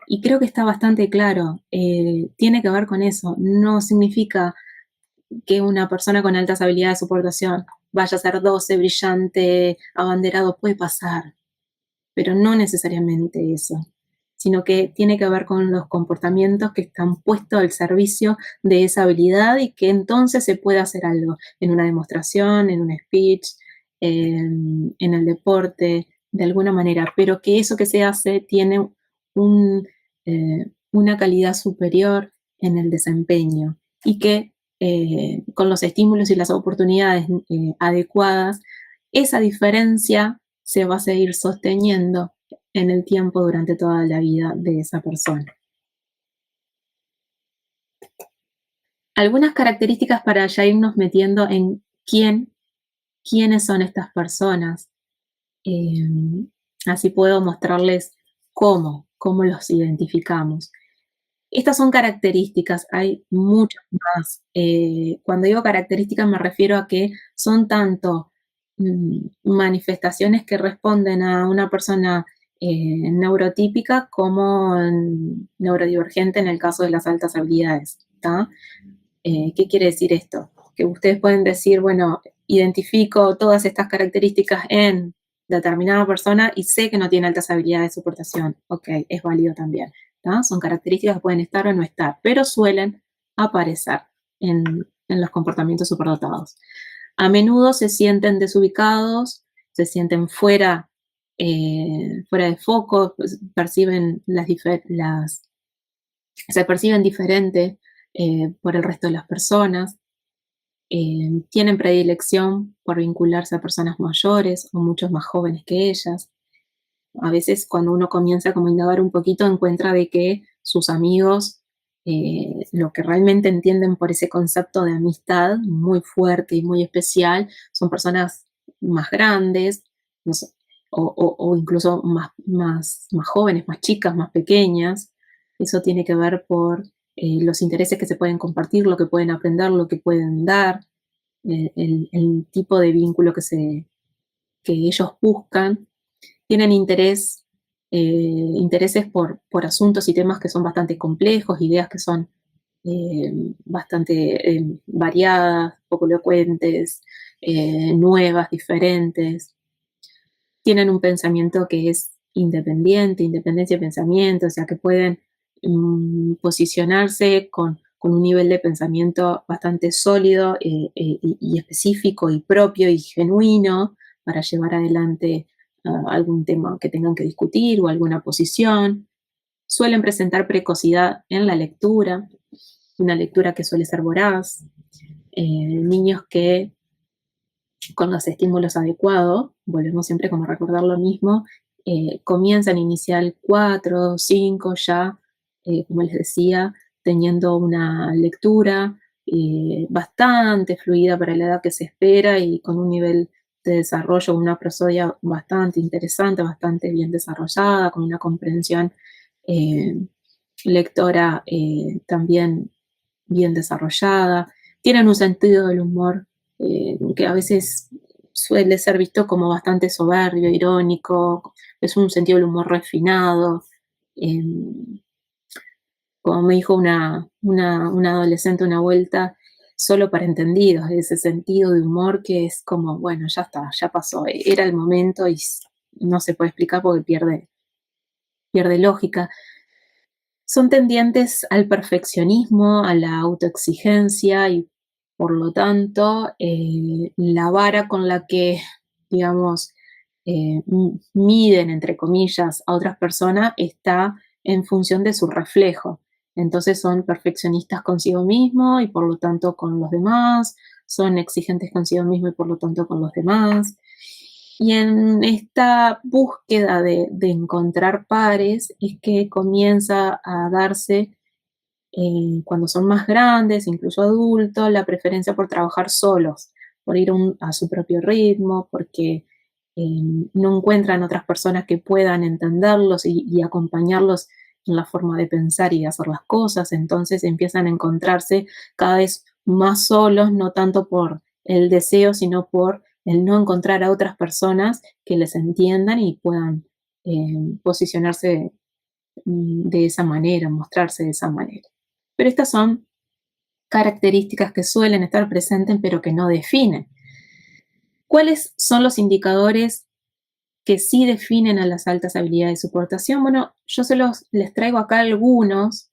y creo que está bastante claro, tiene que ver con eso, no significa que una persona con altas habilidades de soportación vaya a ser 12, brillante, abanderado, puede pasar, pero no necesariamente eso, sino que tiene que ver con los comportamientos que están puestos al servicio de esa habilidad y que entonces se puede hacer algo en una demostración, en un speech, en el deporte, de alguna manera, pero que eso que se hace tiene una calidad superior en el desempeño y que con los estímulos y las oportunidades adecuadas, esa diferencia se va a seguir sosteniendo en el tiempo durante toda la vida de esa persona. Algunas características para ya irnos metiendo en quiénes son estas personas. Así puedo mostrarles cómo los identificamos. Estas son características, hay muchas más. Cuando digo características me refiero a que son tanto manifestaciones que responden a una persona neurotípica como neurodivergente en el caso de las altas habilidades. ¿Qué quiere decir esto? Que ustedes pueden decir, bueno, identifico todas estas características en determinada persona y sé que no tiene altas habilidades de soportación. Ok, es válido también. Son características que pueden estar o no estar, pero suelen aparecer en los comportamientos superdotados. A menudo se sienten desubicados, se sienten fuera de foco, pues, se perciben diferente por el resto de las personas, tienen predilección por vincularse a personas mayores o muchos más jóvenes que ellas. A veces cuando uno comienza como a indagar un poquito encuentra de que sus amigos lo que realmente entienden por ese concepto de amistad muy fuerte y muy especial son personas más grandes, no sé, o incluso más jóvenes, más chicas, más pequeñas. Eso tiene que ver por los intereses que se pueden compartir, lo que pueden aprender, lo que pueden dar, el tipo de vínculo que ellos buscan. Tienen intereses por asuntos y temas que son bastante complejos, ideas que son bastante variadas, poco elocuentes, nuevas, diferentes. Tienen un pensamiento que es independencia de pensamiento, o sea que pueden posicionarse con un nivel de pensamiento bastante sólido y específico y propio y genuino para llevar adelante algún tema que tengan que discutir o alguna posición. Suelen presentar precocidad en la lectura, una lectura que suele ser voraz. Niños que con los estímulos adecuados, volvemos siempre como a recordar lo mismo, comienzan inicial 4, 5 ya, como les decía, teniendo una lectura bastante fluida para la edad que se espera y con un nivel de desarrollo, una prosodia bastante interesante, bastante bien desarrollada, con una comprensión lectora también bien desarrollada. Tienen un sentido del humor que a veces suele ser visto como bastante soberbio, irónico, es un sentido del humor refinado. Como me dijo una adolescente una vuelta, solo para entendidos, ese sentido de humor que es como, bueno, ya está, ya pasó, era el momento y no se puede explicar porque pierde lógica. Son tendientes al perfeccionismo, a la autoexigencia y por lo tanto la vara con la que, digamos, miden, entre comillas, a otras personas está en función de su reflejo. Entonces son perfeccionistas consigo mismo y por lo tanto con los demás, son exigentes consigo mismo y por lo tanto con los demás. Y en esta búsqueda de encontrar pares es que comienza a darse, cuando son más grandes, incluso adultos, la preferencia por trabajar solos, por ir a su propio ritmo, porque no encuentran otras personas que puedan entenderlos y acompañarlos en la forma de pensar y de hacer las cosas. Entonces empiezan a encontrarse cada vez más solos, no tanto por el deseo, sino por el no encontrar a otras personas que les entiendan y puedan posicionarse de esa manera, mostrarse de esa manera. Pero estas son características que suelen estar presentes pero que no definen. ¿Cuáles son los indicadores que sí definen a las altas habilidades de soportación? Bueno, yo les traigo acá algunos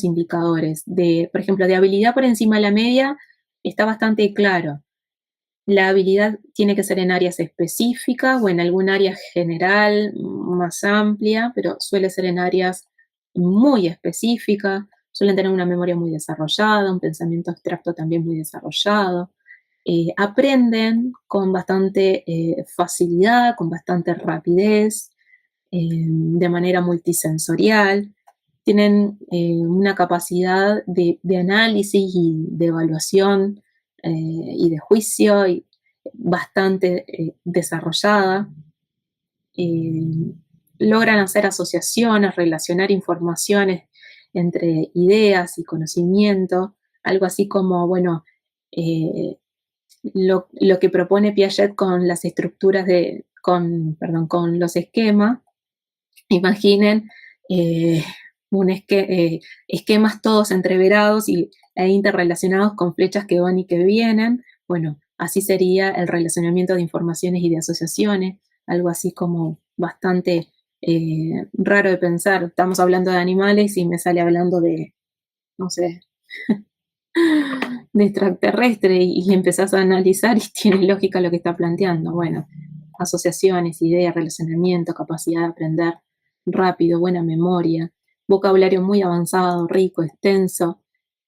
indicadores. Por ejemplo, de habilidad por encima de la media está bastante claro. La habilidad tiene que ser en áreas específicas o en algún área general más amplia, pero suele ser en áreas muy específicas. Suelen tener una memoria muy desarrollada, un pensamiento abstracto también muy desarrollado. Aprenden con bastante facilidad, con bastante rapidez, de manera multisensorial. Tienen una capacidad de análisis y de evaluación y de juicio bastante desarrollada. Logran hacer asociaciones, relacionar informaciones entre ideas y conocimiento, algo así como, bueno, lo que propone Piaget con las estructuras con los esquemas. Imaginen esquemas todos entreverados e interrelacionados con flechas que van y que vienen. Bueno, así sería el relacionamiento de informaciones y de asociaciones, algo así como bastante raro de pensar. Estamos hablando de animales y me sale hablando de, no sé, de extraterrestre y empezás a analizar y tiene lógica lo que está planteando. Bueno, asociaciones, ideas, relacionamiento, capacidad de aprender rápido, buena memoria, vocabulario muy avanzado, rico, extenso,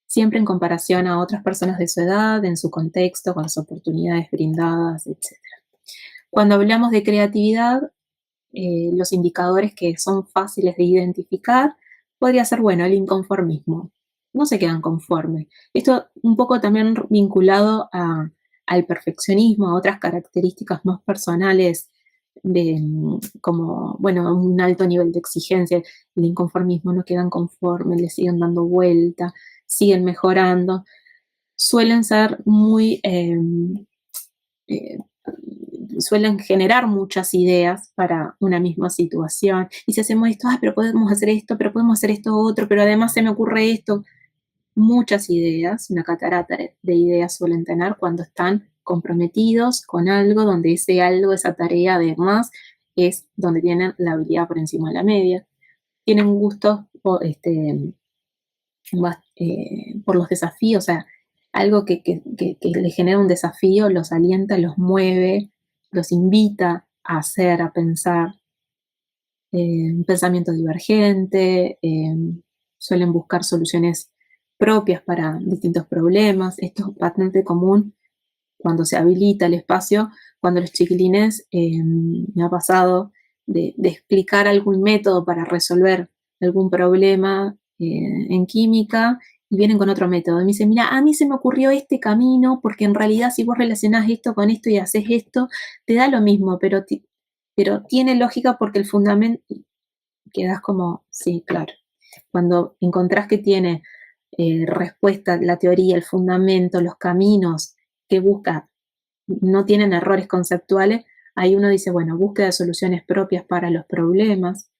siempre en comparación a otras personas de su edad, en su contexto, con las oportunidades brindadas, etc. Cuando hablamos de creatividad, los indicadores que son fáciles de identificar podría ser, bueno, el inconformismo. No se quedan conformes. Esto un poco también vinculado al perfeccionismo, a otras características más personales como, bueno, un alto nivel de exigencia. El inconformismo, no quedan conformes, le siguen dando vuelta, siguen mejorando. Suelen ser suelen generar muchas ideas para una misma situación. Y si hacemos esto, pero podemos hacer esto otro, pero además se me ocurre esto. Muchas ideas, una catarata de ideas suelen tener cuando están comprometidos con algo, donde ese algo, esa tarea además, es donde tienen la habilidad por encima de la media. Tienen gustos por los desafíos, o sea, algo que les genera un desafío, los alienta, los mueve, los invita a hacer, a pensar. Un pensamiento divergente, suelen buscar soluciones propias para distintos problemas. Esto es bastante común cuando se habilita el espacio, cuando los chiquilines, me ha pasado de explicar algún método para resolver algún problema en química y vienen con otro método. Y me dicen, mira, a mí se me ocurrió este camino porque en realidad si vos relacionás esto con esto y haces esto, te da lo mismo, pero tiene lógica porque el fundamento, quedas como, sí, claro. Cuando encontrás que tiene respuesta la teoría, el fundamento, los caminos que busca, no tienen errores conceptuales, ahí uno dice, bueno, búsqueda de soluciones propias para los problemas,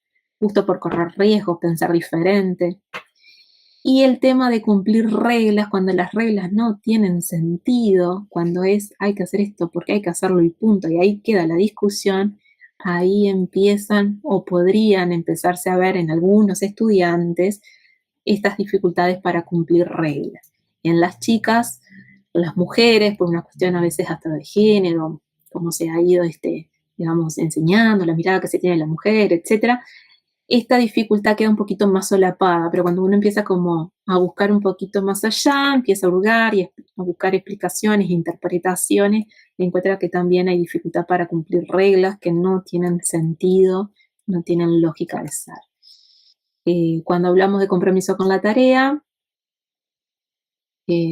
gusto por correr riesgos, pensar diferente. Y el tema de cumplir reglas, cuando las reglas no tienen sentido, cuando hay que hacer esto porque hay que hacerlo y punto, y ahí queda la discusión, ahí empiezan o podrían empezarse a ver en algunos estudiantes estas dificultades para cumplir reglas. En las chicas, las mujeres, por una cuestión a veces hasta de género, como se ha ido, digamos, enseñando, la mirada que se tiene de la mujer, etcétera, esta dificultad queda un poquito más solapada, pero cuando uno empieza como a buscar un poquito más allá, empieza a hurgar y a buscar explicaciones e interpretaciones, encuentra que también hay dificultad para cumplir reglas que no tienen sentido, no tienen lógica de ser. Cuando hablamos de compromiso con la tarea,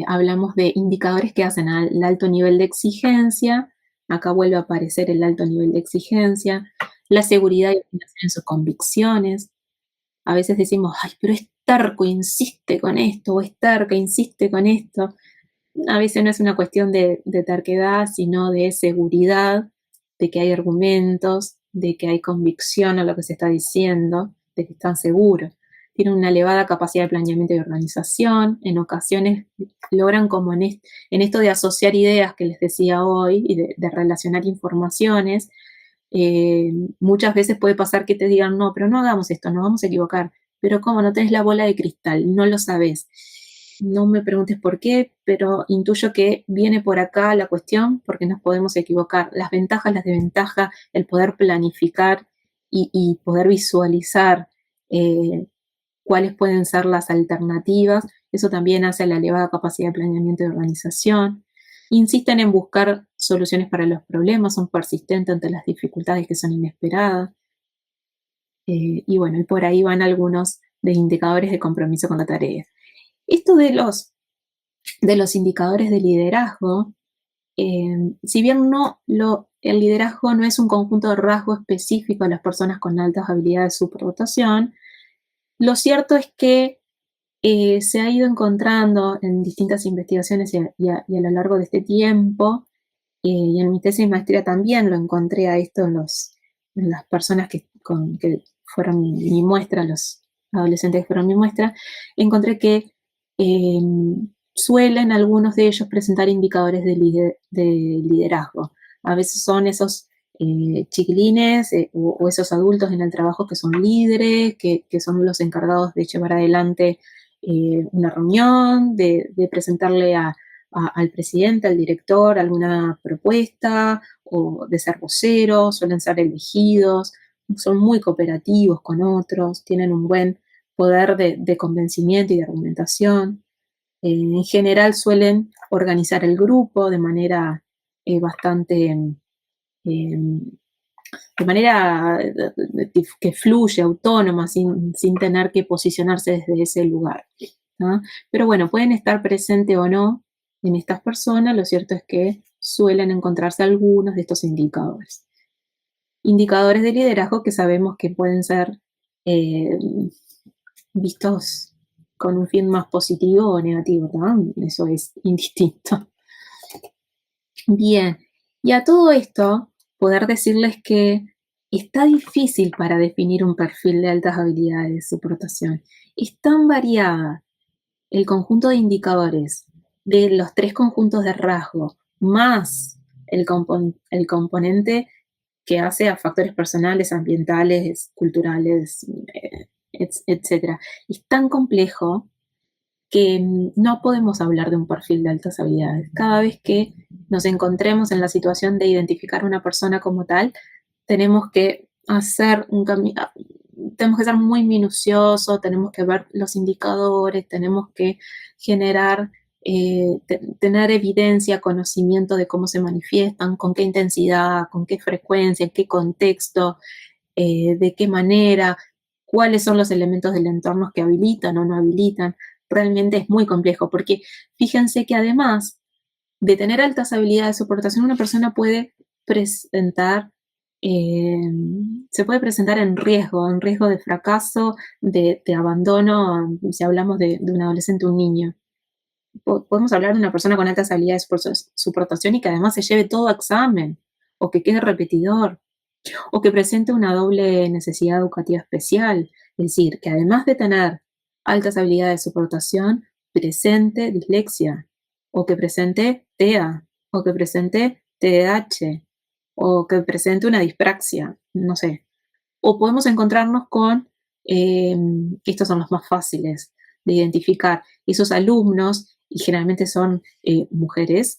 hablamos de indicadores que hacen al alto nivel de exigencia. Acá vuelve a aparecer el alto nivel de exigencia, la seguridad y en sus convicciones. A veces decimos, ay, pero es terco, insiste con esto, o es terca, insiste con esto. A veces no es una cuestión de terquedad, sino de seguridad, de que hay argumentos, de que hay convicción a lo que se está diciendo, de que están seguros. tienen una elevada capacidad de planeamiento y organización, en ocasiones logran como en esto de asociar ideas que les decía hoy y de relacionar informaciones. Muchas veces puede pasar que te digan, no, pero no hagamos esto, nos vamos a equivocar. Pero ¿cómo? No tenés la bola de cristal, no lo sabés. No me preguntes por qué, pero intuyo que viene por acá la cuestión, porque nos podemos equivocar. Las ventajas, las desventajas, el poder planificar y poder visualizar cuáles pueden ser las alternativas, eso también hace a la elevada capacidad de planeamiento y organización. Insisten en buscar soluciones para los problemas, son persistentes ante las dificultades que son inesperadas. Y bueno, y por ahí van algunos de indicadores de compromiso con la tarea. Esto de los indicadores de liderazgo, si bien el liderazgo no es un conjunto de rasgos específicos de las personas con altas habilidades de superdotación, lo cierto es que se ha ido encontrando en distintas investigaciones y a lo largo de este tiempo, y en mi tesis de maestría también lo encontré a esto en las personas que fueron mi muestra, los adolescentes que fueron mi muestra, encontré que suelen algunos de ellos presentar indicadores de liderazgo. A veces son esos chiquilines o esos adultos en el trabajo que son líderes, que son los encargados de llevar adelante una reunión, de presentarle al presidente, al director, alguna propuesta, o de ser voceros, suelen ser elegidos, son muy cooperativos con otros, tienen un buen poder de convencimiento y de argumentación. En general suelen organizar el grupo de manera bastante, de manera que fluye, autónoma, sin tener que posicionarse desde ese lugar, ¿no? Pero bueno, pueden estar presentes o no en estas personas, lo cierto es que suelen encontrarse algunos de estos indicadores. Indicadores de liderazgo que sabemos que pueden ser vistos con un fin más positivo o negativo, ¿no? Eso es indistinto. Bien, y a todo esto, poder decirles que está difícil para definir un perfil de altas habilidades de superdotación. Es tan variada el conjunto de indicadores de los 3 conjuntos de rasgo, más el componente que hace a factores personales, ambientales, culturales, etc. Es tan complejo que no podemos hablar de un perfil de altas habilidades. Cada vez que nos encontremos en la situación de identificar a una persona como tal, tenemos que hacer tenemos que ser muy minuciosos, tenemos que ver los indicadores, tenemos que generar, tener evidencia, conocimiento de cómo se manifiestan, con qué intensidad, con qué frecuencia, en qué contexto, de qué manera, cuáles son los elementos del entorno que habilitan o no habilitan. Realmente es muy complejo, porque fíjense que además de tener altas habilidades de soportación, una persona puede presentar, se puede presentar en riesgo de fracaso, de abandono, si hablamos de un adolescente o un niño. Podemos hablar de una persona con altas habilidades de soportación y que además se lleve todo a examen, o que quede repetidor, o que presente una doble necesidad educativa especial, es decir, que además de tener altas habilidades de soportación, presente dislexia, o que presente TEA, o que presente TDAH, o que presente una dispraxia, no sé. O podemos encontrarnos con, estos son los más fáciles de identificar, esos alumnos, y generalmente son mujeres,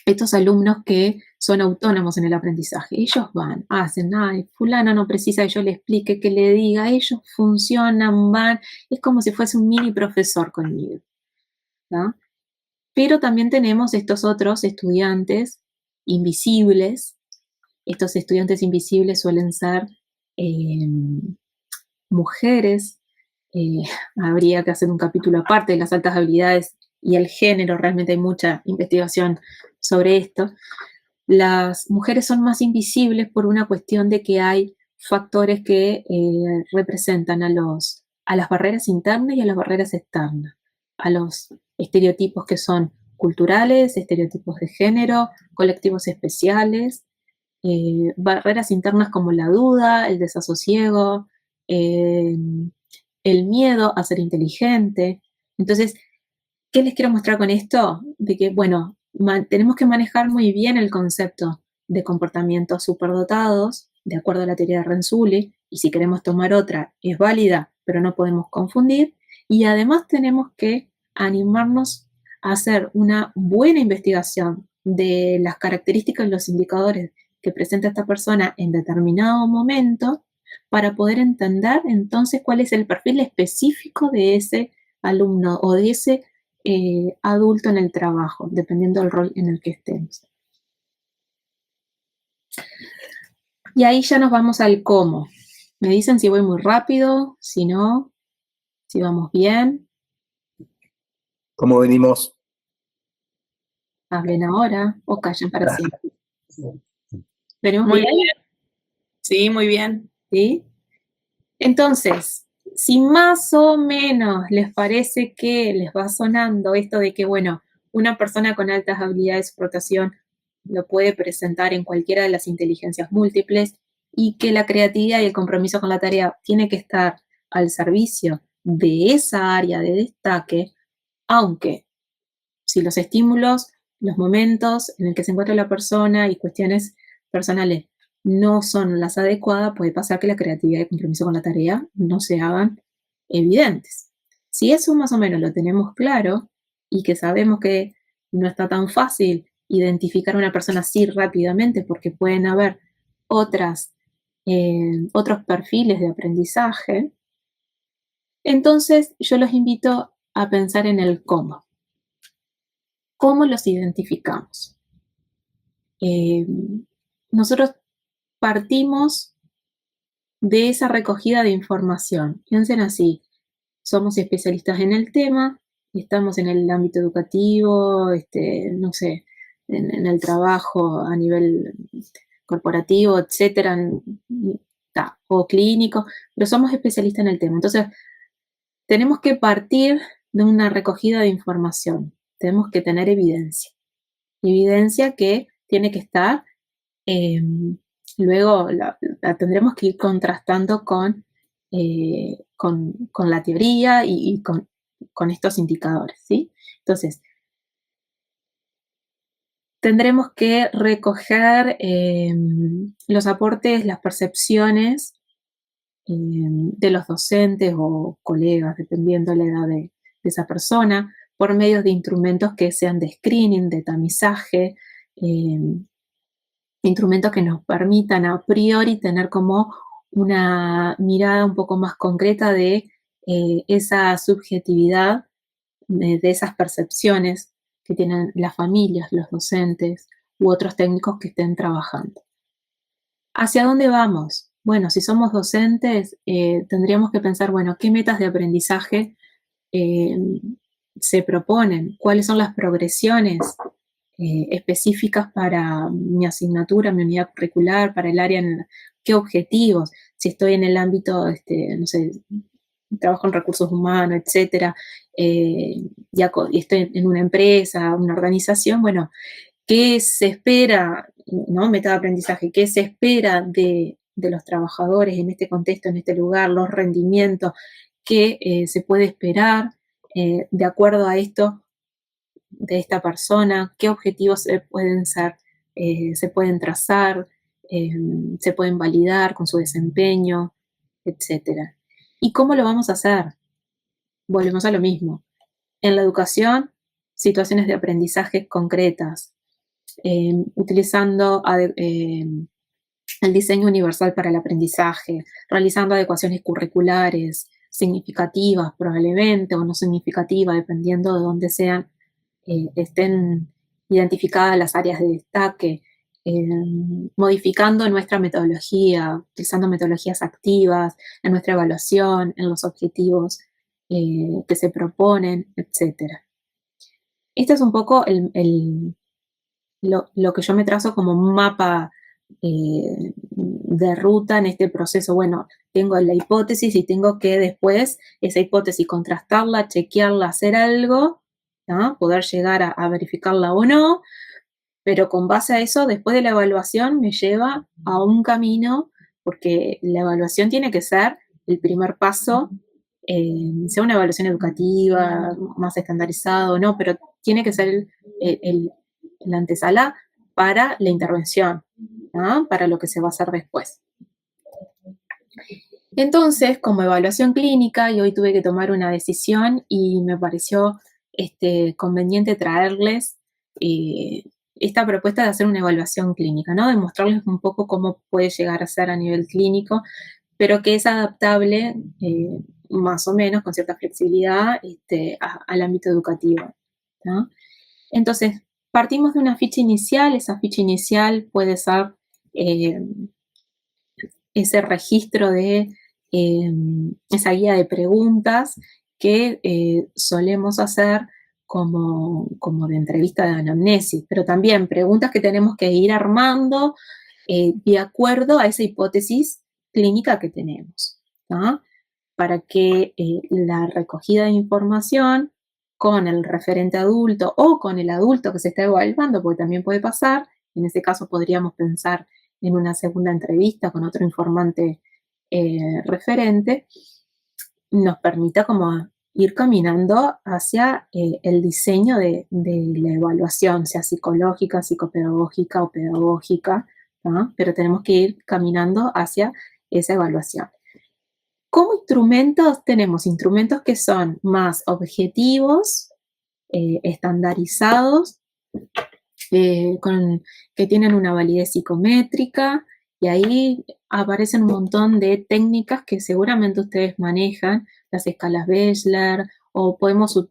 estos alumnos que son autónomos en el aprendizaje. Ellos van, hacen, fulano no precisa que yo le explique, que le diga, ellos funcionan, van, es como si fuese un mini profesor conmigo, ¿no? Pero también tenemos estos otros estudiantes invisibles. Estos estudiantes invisibles suelen ser mujeres. Habría que hacer un capítulo aparte de las altas habilidades y el género, realmente hay mucha investigación sobre esto. Las mujeres son más invisibles por una cuestión de que hay factores que representan a las barreras internas y a las barreras externas, a los estereotipos que son culturales, estereotipos de género, colectivos especiales, barreras internas como la duda, el desasosiego, el miedo a ser inteligente. Entonces, ¿qué les quiero mostrar con esto? De que, bueno, tenemos que manejar muy bien el concepto de comportamientos superdotados, de acuerdo a la teoría de Renzulli, y si queremos tomar otra, es válida, pero no podemos confundir. Y además tenemos que animarnos a hacer una buena investigación de las características y los indicadores que presenta esta persona en determinado momento para poder entender entonces cuál es el perfil específico de ese alumno o de ese adulto en el trabajo, dependiendo del rol en el que estemos. Y ahí ya nos vamos al cómo. Me dicen si voy muy rápido, si no, si vamos bien. ¿Cómo venimos? Hablen ahora o callen para siempre. ¿Venimos Muy bien? bien. Sí, muy bien. ¿Sí? Entonces, si más o menos les parece que les va sonando esto de que, bueno, una persona con altas habilidades de explotación lo puede presentar en cualquiera de las inteligencias múltiples y que la creatividad y el compromiso con la tarea tiene que estar al servicio de esa área de destaque, aunque si los estímulos, los momentos en el que se encuentra la persona y cuestiones personales no son las adecuadas, puede pasar que la creatividad y el compromiso con la tarea no se hagan evidentes. Si eso más o menos lo tenemos claro y que sabemos que no está tan fácil identificar a una persona así rápidamente porque pueden haber otros perfiles de aprendizaje, entonces yo los invito a pensar en el cómo. ¿Cómo los identificamos? Nosotros partimos de esa recogida de información. Piensen así, somos especialistas en el tema, estamos en el ámbito educativo, no sé, en el trabajo a nivel corporativo, etcétera, o clínico, pero somos especialistas en el tema. Entonces, tenemos que partir de una recogida de información, tenemos que tener evidencia que tiene que estar, luego la tendremos que ir contrastando con la teoría y con estos indicadores, ¿sí? Entonces, tendremos que recoger los aportes, las percepciones de los docentes o colegas, dependiendo de la edad de esa persona, por medio de instrumentos que sean de screening, de tamizaje, instrumentos que nos permitan a priori tener como una mirada un poco más concreta de esa subjetividad, de esas percepciones que tienen las familias, los docentes u otros técnicos que estén trabajando. ¿Hacia dónde vamos? Bueno, si somos docentes, tendríamos que pensar, bueno, ¿qué metas de aprendizaje se proponen? ¿Cuáles son las progresiones específicas para mi asignatura, mi unidad curricular, para el área, qué objetivos? Si estoy en el ámbito, no sé, trabajo en recursos humanos, etcétera, y estoy en una empresa, una organización, bueno, ¿qué se espera, no? Meta de aprendizaje, ¿qué se espera de los trabajadores en este contexto, en este lugar, los rendimientos, qué se puede esperar de acuerdo a esto de esta persona, qué objetivos se pueden trazar, se pueden validar con su desempeño, etcétera. ¿Y cómo lo vamos a hacer? Volvemos a lo mismo. En la educación, situaciones de aprendizaje concretas, utilizando el diseño universal para el aprendizaje, realizando adecuaciones curriculares significativas probablemente o no significativas, dependiendo de dónde estén identificadas las áreas de destaque, modificando nuestra metodología, utilizando metodologías activas en nuestra evaluación, en los objetivos que se proponen, etc. Este es un poco lo que yo me trazo como mapa de ruta en este proceso. Bueno, tengo la hipótesis y tengo que después esa hipótesis contrastarla, chequearla, hacer algo, ¿no? Poder llegar a verificarla o no, pero con base a eso, después de la evaluación me lleva a un camino, porque la evaluación tiene que ser el primer paso sea una evaluación educativa, más estandarizado, no, pero tiene que ser la antesala para la intervención, ¿no? Para lo que se va a hacer después. Entonces, como evaluación clínica, y hoy tuve que tomar una decisión y me pareció conveniente traerles esta propuesta de hacer una evaluación clínica, ¿no? De mostrarles un poco cómo puede llegar a ser a nivel clínico, pero que es adaptable más o menos con cierta flexibilidad al ámbito educativo, ¿no? Entonces, partimos de una ficha inicial. Esa ficha inicial puede ser ese registro de esa guía de preguntas que solemos hacer como de entrevista de anamnesis, pero también preguntas que tenemos que ir armando de acuerdo a esa hipótesis clínica que tenemos, ¿no? Para que la recogida de información con el referente adulto o con el adulto que se está evaluando, porque también puede pasar, en ese caso podríamos pensar en una segunda entrevista con otro informante referente, nos permita como ir caminando hacia el diseño de la evaluación, sea psicológica, psicopedagógica o pedagógica, ¿no? Pero tenemos que ir caminando hacia esa evaluación. Como instrumentos, tenemos instrumentos que son más objetivos, estandarizados, que tienen una validez psicométrica, y ahí aparecen un montón de técnicas que seguramente ustedes manejan, las escalas Wechsler, o podemos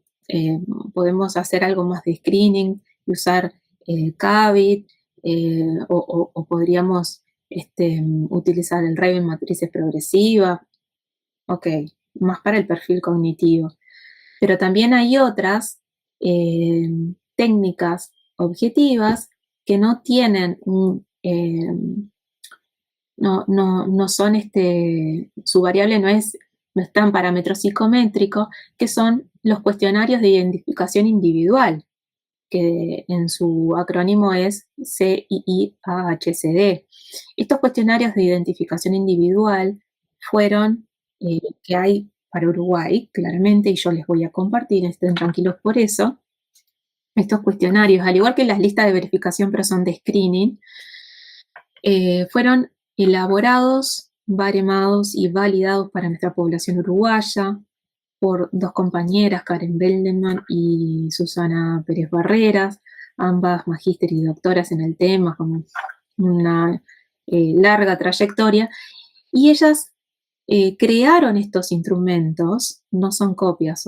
hacer algo más de screening y usar CABIT, o podríamos utilizar el Raven matrices progresivas, ok, más para el perfil cognitivo. Pero también hay otras técnicas objetivas que no tienen no son su variable no está en parámetro psicométrico, que son los cuestionarios de identificación individual, que en su acrónimo es CIIAHCD. Estos cuestionarios de identificación individual fueron, que hay para Uruguay, claramente, y yo les voy a compartir, estén tranquilos por eso. Estos cuestionarios, al igual que las listas de verificación, pero son de screening, fueron elaborados, baremados y validados para nuestra población uruguaya por dos compañeras, Karen Beldeman y Susana Pérez Barreras, ambas magíster y doctoras en el tema, con una larga trayectoria, y ellas crearon estos instrumentos, no son copias,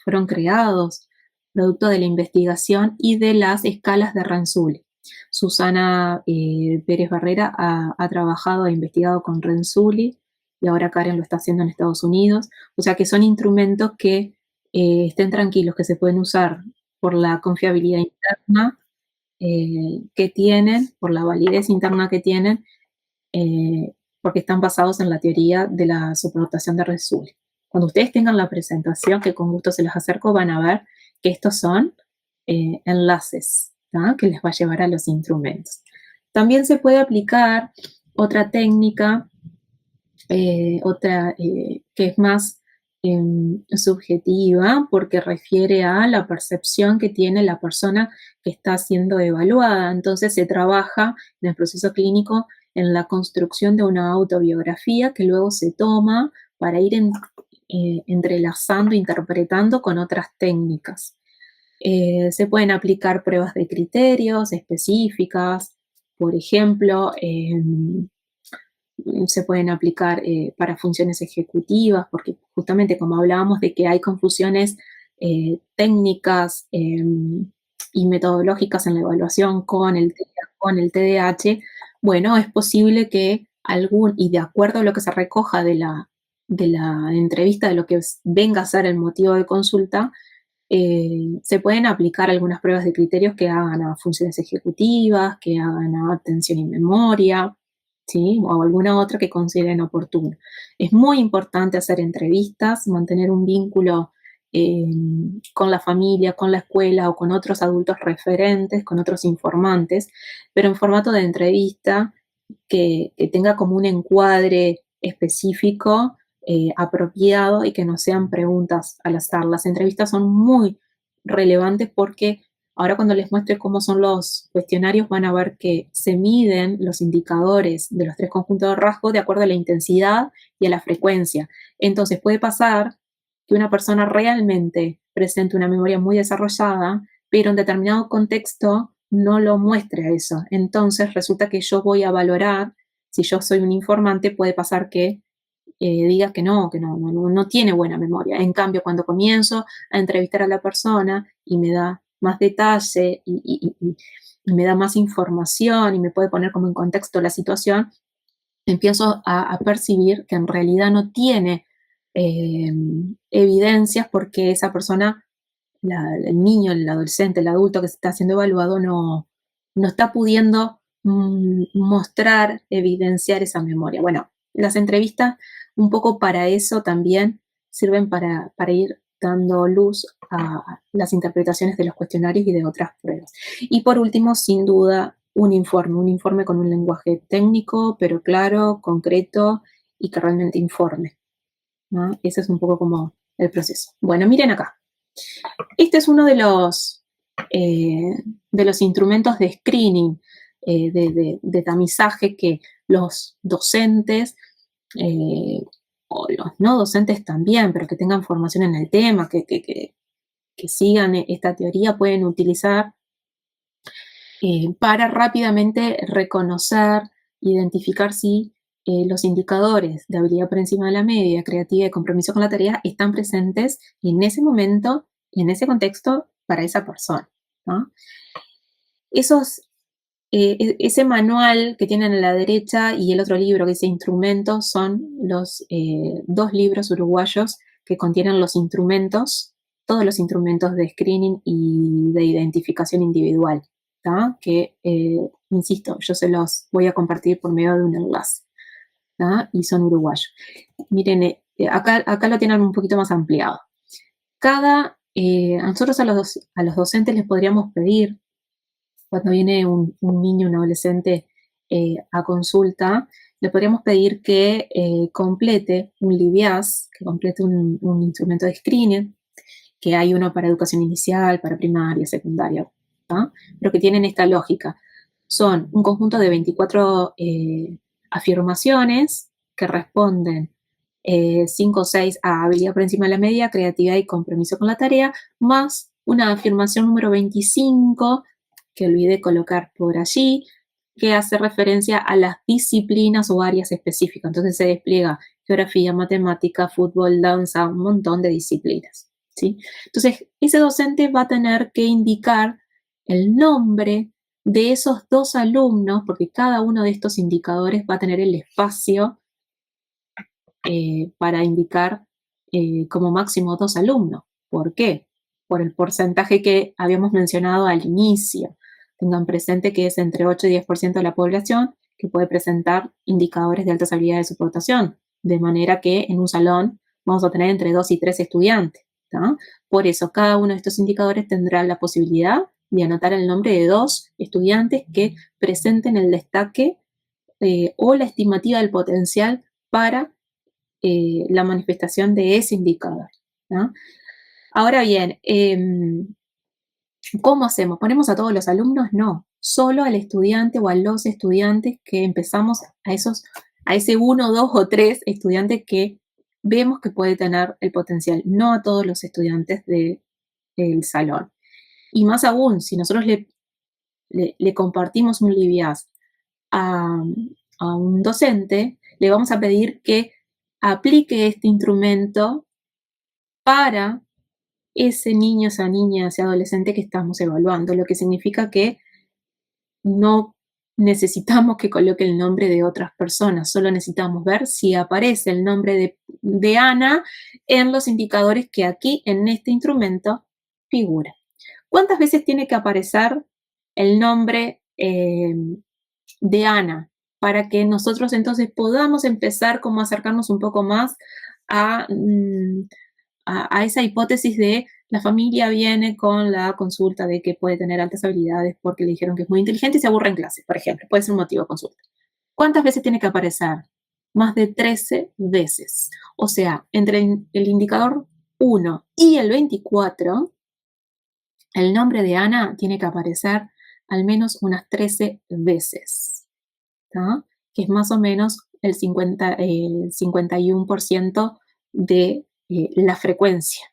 fueron creados producto de la investigación y de las escalas de Renzulli. Susana Pérez Barrera ha trabajado e investigado con Renzulli, y ahora Karen lo está haciendo en Estados Unidos. O sea que son instrumentos que estén tranquilos, que se pueden usar por la confiabilidad interna que tienen, por la validez interna que tienen, porque están basados en la teoría de la superdotación de Renzulli. Cuando ustedes tengan la presentación, que con gusto se las acerco, van a ver que estos son enlaces, ¿no? Que les va a llevar a los instrumentos. También se puede aplicar otra técnica, que es más subjetiva, porque refiere a la percepción que tiene la persona que está siendo evaluada. Entonces se trabaja en el proceso clínico en la construcción de una autobiografía que luego se toma para ir entrelazando, interpretando con otras técnicas. Se pueden aplicar pruebas de criterios específicas, por ejemplo, se pueden aplicar para funciones ejecutivas, porque justamente como hablábamos de que hay confusiones técnicas y metodológicas en la evaluación con el TDAH, bueno, es posible que y de acuerdo a lo que se recoja de la entrevista, de lo que venga a ser el motivo de consulta, se pueden aplicar algunas pruebas de criterios que hagan a funciones ejecutivas, que hagan a atención y memoria, ¿sí? O alguna otra que consideren oportuna. Es muy importante hacer entrevistas, mantener un vínculo con la familia, con la escuela o con otros adultos referentes, con otros informantes, pero en formato de entrevista que tenga como un encuadre específico apropiado y que no sean preguntas al azar. Las entrevistas son muy relevantes porque ahora cuando les muestre cómo son los cuestionarios van a ver que se miden los indicadores de los 3 conjuntos de rasgos de acuerdo a la intensidad y a la frecuencia. Entonces puede pasar que una persona realmente presente una memoria muy desarrollada, pero en determinado contexto no lo muestre a eso. Entonces resulta que yo voy a valorar, si yo soy un informante, puede pasar que diga que no tiene buena memoria. En cambio, cuando comienzo a entrevistar a la persona y me da más detalle y me da más información y me puede poner como en contexto la situación, empiezo a percibir que en realidad no tiene evidencias porque esa persona, el niño, el adolescente, el adulto que se está siendo evaluado no está pudiendo mostrar, evidenciar esa memoria. Bueno, las entrevistas un poco para eso también sirven para ir dando luz a las interpretaciones de los cuestionarios y de otras pruebas. Y por último, sin duda, un informe con un lenguaje técnico, pero claro, concreto y que realmente informe, ¿no? Ese es un poco como el proceso. Bueno, miren acá. Este es uno de los instrumentos de screening, de tamizaje que los docentes o los no docentes también, pero que tengan formación en el tema, que sigan esta teoría, pueden utilizar para rápidamente reconocer, identificar si los indicadores de habilidad por encima de la media, creatividad y compromiso con la tarea están presentes en ese momento, en ese contexto, para esa persona, ¿no? Ese manual que tienen a la derecha y el otro libro que dice instrumentos son los 2 libros uruguayos que contienen los instrumentos, todos los instrumentos de screening y de identificación individual, ¿tá? Que, insisto, yo se los voy a compartir por medio de un enlace, ¿tá? Y son uruguayos. Miren, acá lo tienen un poquito más ampliado. Nosotros a los docentes les podríamos pedir, cuando viene un niño, un adolescente a consulta, le podríamos pedir que complete un LIBIAS, que complete un instrumento de screening, que hay uno para educación inicial, para primaria, secundaria, ¿tá? Pero que tienen esta lógica. Son un conjunto de 24 afirmaciones que responden 5 o 6 a habilidad por encima de la media, creatividad y compromiso con la tarea, más una afirmación número 25, que olvidé colocar por allí, que hace referencia a las disciplinas o áreas específicas. Entonces se despliega geografía, matemática, fútbol, danza, un montón de disciplinas, ¿sí? Entonces ese docente va a tener que indicar el nombre de esos 2 alumnos, porque cada uno de estos indicadores va a tener el espacio para indicar como máximo 2 alumnos. ¿Por qué? Por el porcentaje que habíamos mencionado al inicio. Tengan presente que es entre 8 y 10% de la población que puede presentar indicadores de altas habilidades de supportación, de manera que en un salón vamos a tener entre 2 y 3 estudiantes, ¿tá? Por eso, cada uno de estos indicadores tendrá la posibilidad de anotar el nombre de 2 estudiantes que presenten el destaque o la estimativa del potencial para la manifestación de ese indicador, ¿no? Ahora bien, ¿cómo hacemos? ¿Ponemos a todos los alumnos? No, solo al estudiante o a los estudiantes que empezamos a ese 1, 2 o 3 estudiantes que vemos que puede tener el potencial, no a todos los estudiantes del salón. Y más aún, si nosotros le compartimos un LIBIAS a un docente, le vamos a pedir que aplique este instrumento para ese niño, esa niña, ese adolescente que estamos evaluando, lo que significa que no necesitamos que coloque el nombre de otras personas, solo necesitamos ver si aparece el nombre de Ana en los indicadores que aquí en este instrumento figura. ¿Cuántas veces tiene que aparecer el nombre de Ana para que nosotros entonces podamos empezar como a acercarnos un poco más a esa hipótesis de la familia viene con la consulta de que puede tener altas habilidades porque le dijeron que es muy inteligente y se aburre en clase, por ejemplo? Puede ser un motivo de consulta. ¿Cuántas veces tiene que aparecer? más de 13 veces. O sea, entre el indicador 1 y el 24, el nombre de Ana tiene que aparecer al menos unas 13 veces, ¿tá? Que es más o menos el 51% de la frecuencia,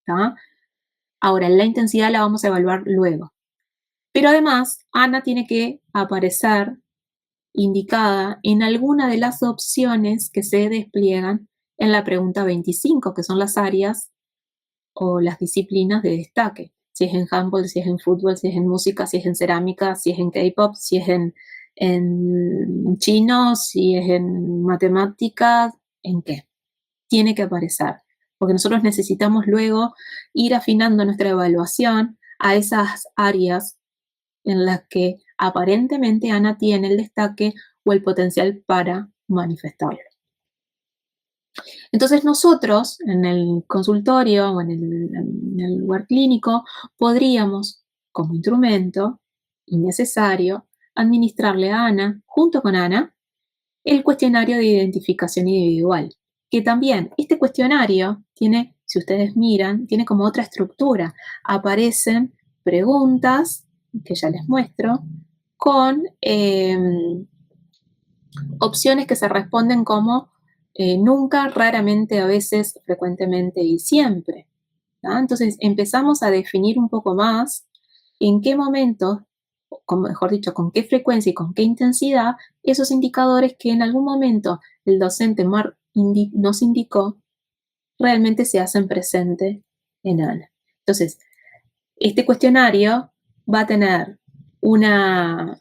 ¿tá? Ahora, la intensidad la vamos a evaluar luego. Pero además, Ana tiene que aparecer indicada en alguna de las opciones que se despliegan en la pregunta 25, que son las áreas o las disciplinas de destaque. Si es en handball, si es en fútbol, si es en música, si es en cerámica, si es en K-pop, si es en chino, si es en matemáticas, ¿en qué? Tiene que aparecer, porque nosotros necesitamos luego ir afinando nuestra evaluación a esas áreas en las que aparentemente Ana tiene el destaque o el potencial para manifestarlo. Entonces nosotros en el consultorio o en el lugar clínico podríamos, como instrumento innecesario, administrarle a Ana, junto con Ana, el cuestionario de identificación individual, que también este cuestionario tiene, si ustedes miran, tiene como otra estructura. Aparecen preguntas, que ya les muestro, con opciones que se responden como nunca, raramente, a veces, frecuentemente y siempre. ¿tá? Entonces empezamos a definir un poco más en qué momentos, mejor dicho, con qué frecuencia y con qué intensidad, esos indicadores que en algún momento el docente nos indicó realmente se hacen presente en Ana. Entonces, este cuestionario va a tener una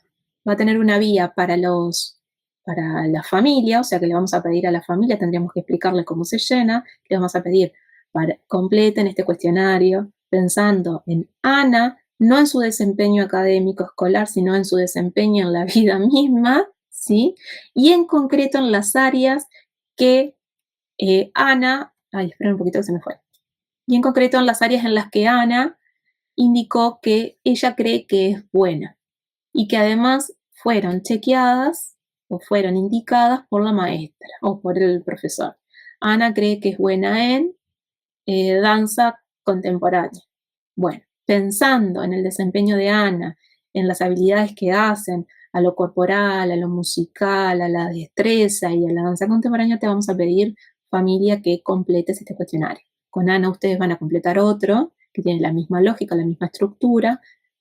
vía para la familia, o sea que le vamos a pedir a la familia, tendríamos que explicarle cómo se llena, le vamos a pedir para completen este cuestionario pensando en Ana, no en su desempeño académico escolar, sino en su desempeño en la vida misma, ¿sí? Y en concreto en las áreas que Ana, esperen un poquito que se me fue. Y en concreto en las áreas en las que Ana indicó que ella cree que es buena y que además fueron chequeadas o fueron indicadas por la maestra o por el profesor. Ana cree que es buena en danza contemporánea. Bueno, pensando en el desempeño de Ana, en las habilidades que hacen a lo corporal, a lo musical, a la destreza y a la danza contemporánea, te vamos a pedir, familia, que completes este cuestionario. Con Ana ustedes van a completar otro que tiene la misma lógica, la misma estructura,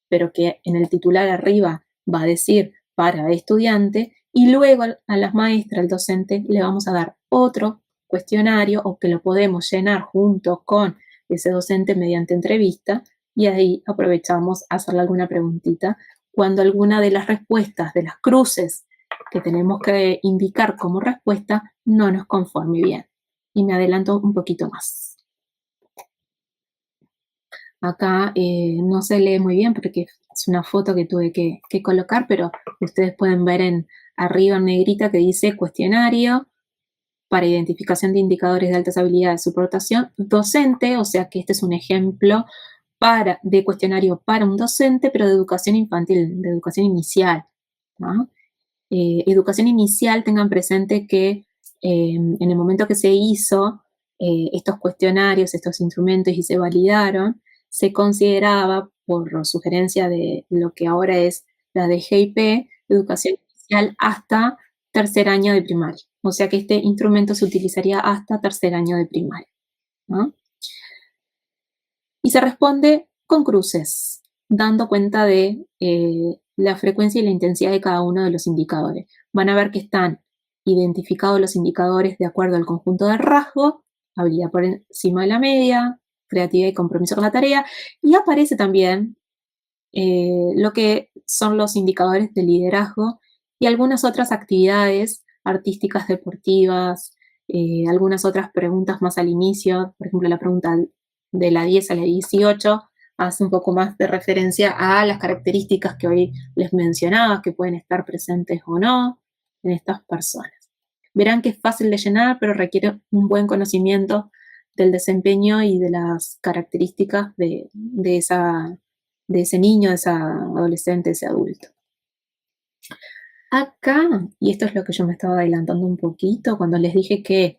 pero que en el titular arriba va a decir para estudiante, y luego a las maestras, al docente, le vamos a dar otro cuestionario o que lo podemos llenar junto con ese docente mediante entrevista, y ahí aprovechamos a hacerle alguna preguntita cuando alguna de las respuestas, de las cruces que tenemos que indicar como respuesta, no nos conforme bien. Y me adelanto un poquito más. Acá no se lee muy bien porque es una foto que tuve que colocar, pero ustedes pueden ver arriba en negrita que dice cuestionario para identificación de indicadores de altas habilidades de supportación docente, o sea que este es un ejemplo de cuestionario para un docente, pero de educación infantil, de educación inicial. ¿no? Educación inicial, tengan presente que en el momento que se hizo estos cuestionarios, estos instrumentos y se validaron, se consideraba, por sugerencia de lo que ahora es la DGIP, educación inicial hasta tercer año de primaria. O sea que este instrumento se utilizaría hasta tercer año de primaria. ¿no? Y se responde con cruces, dando cuenta de la frecuencia y la intensidad de cada uno de los indicadores. Van a ver que están identificados los indicadores de acuerdo al conjunto de rasgos, habilidad por encima de la media, creatividad y compromiso con la tarea, y aparece también lo que son los indicadores de liderazgo y algunas otras actividades artísticas, deportivas, algunas otras preguntas más al inicio, por ejemplo la pregunta de la 10 a la 18 hace un poco más de referencia a las características que hoy les mencionaba, que pueden estar presentes o no en estas personas. Verán que es fácil de llenar, pero requiere un buen conocimiento del desempeño y de las características de ese niño, de esa adolescente, ese adulto. Acá, y esto es lo que yo me estaba adelantando un poquito, cuando les dije que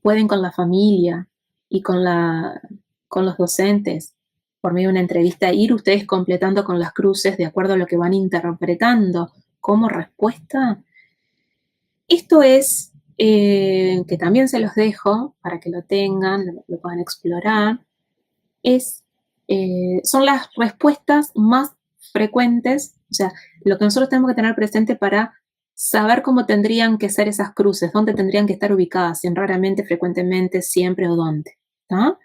pueden con la familia y con los docentes, por medio de una entrevista, ir ustedes completando con las cruces de acuerdo a lo que van interpretando como respuesta. Esto es, que también se los dejo para que lo tengan, lo puedan explorar, son las respuestas más frecuentes, o sea, lo que nosotros tenemos que tener presente para saber cómo tendrían que ser esas cruces, dónde tendrían que estar ubicadas, si en raramente, frecuentemente, siempre o dónde. ¿Tá?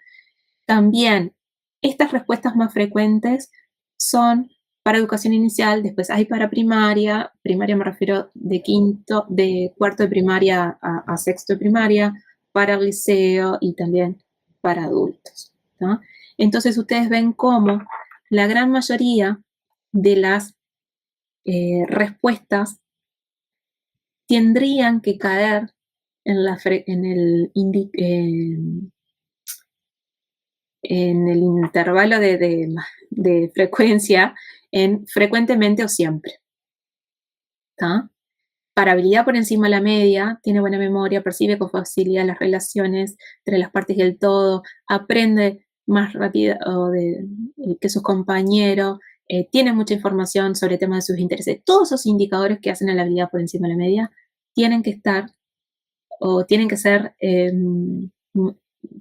También, estas respuestas más frecuentes son para educación inicial, después hay para primaria me refiero de cuarto de primaria a sexto de primaria, para el liceo y también para adultos. ¿tá? Entonces ustedes ven cómo la gran mayoría de las respuestas tendrían que caer en el intervalo de frecuencia en frecuentemente o siempre. ¿tá? Para habilidad por encima de la media, tiene buena memoria, percibe con facilidad las relaciones entre las partes y el todo, aprende más rápido que sus compañeros, tiene mucha información sobre temas de sus intereses. Todos esos indicadores que hacen a la habilidad por encima de la media tienen que estar o tienen que ser,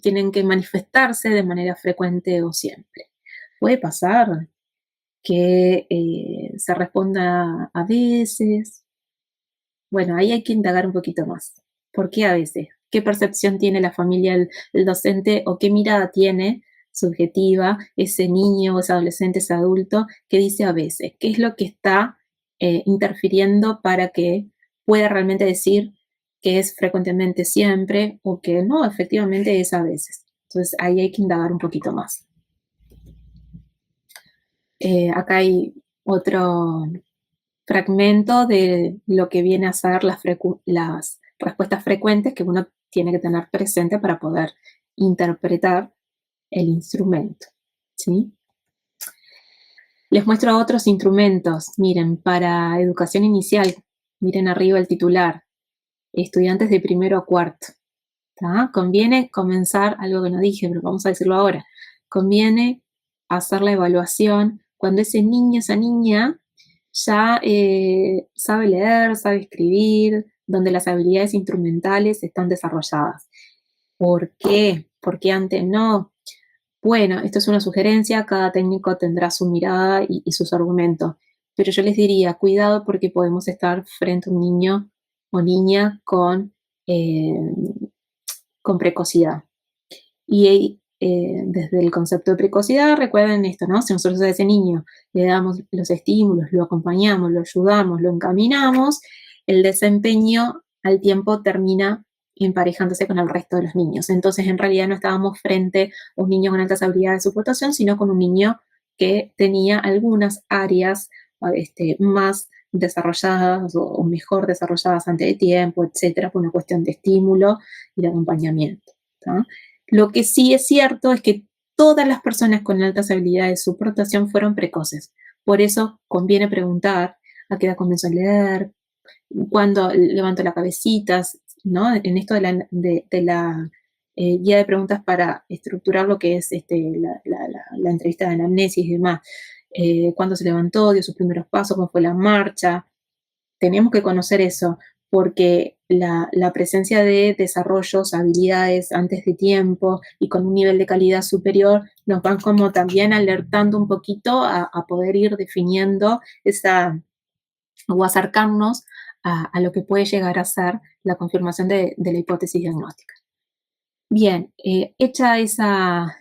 tienen que manifestarse de manera frecuente o siempre. Puede pasar que se responda a veces. Bueno, ahí hay que indagar un poquito más. ¿Por qué a veces? ¿Qué percepción tiene la familia, el docente, o qué mirada tiene subjetiva ese niño, ese adolescente, ese adulto que dice a veces? ¿Qué es lo que está interfiriendo para que pueda realmente decir que es frecuentemente siempre o que no, efectivamente es a veces? Entonces ahí hay que indagar un poquito más. Acá hay otro fragmento de lo que viene a ser las respuestas frecuentes que uno tiene que tener presente para poder interpretar el instrumento. ¿sí? Les muestro otros instrumentos. Miren, para educación inicial, miren arriba el titular, estudiantes de primero a cuarto. ¿tá? Conviene comenzar, algo que no dije, pero vamos a decirlo ahora, conviene hacer la evaluación cuando ese niño, esa niña, ya sabe leer, sabe escribir, donde las habilidades instrumentales están desarrolladas. ¿Por qué? ¿Por qué antes no? Bueno, esto es una sugerencia, cada técnico tendrá su mirada y sus argumentos, pero yo les diría, cuidado porque podemos estar frente a un niño o niña con precocidad. Y desde el concepto de precocidad, recuerden esto, ¿no? Si nosotros a ese niño le damos los estímulos, lo acompañamos, lo ayudamos, lo encaminamos, el desempeño al tiempo termina emparejándose con el resto de los niños. Entonces, en realidad no estábamos frente a un niño con altas habilidades de supportación, sino con un niño que tenía algunas áreas más desarrolladas o mejor desarrolladas antes de tiempo, etcétera, por una cuestión de estímulo y de acompañamiento. ¿tá? Lo que sí es cierto es que todas las personas con altas habilidades de supportación fueron precoces. Por eso conviene preguntar a qué edad comenzó a leer, cuándo levantó la cabecita, ¿no? En esto de la guía de preguntas para estructurar lo que es la entrevista de anamnesis y demás. Cuándo se levantó, dio sus primeros pasos, cómo fue la marcha. Tenemos que conocer eso, porque la presencia de desarrollos, habilidades antes de tiempo y con un nivel de calidad superior nos van como también alertando un poquito a poder ir definiendo o acercarnos a lo que puede llegar a ser la confirmación de la hipótesis diagnóstica. Bien, hecha esa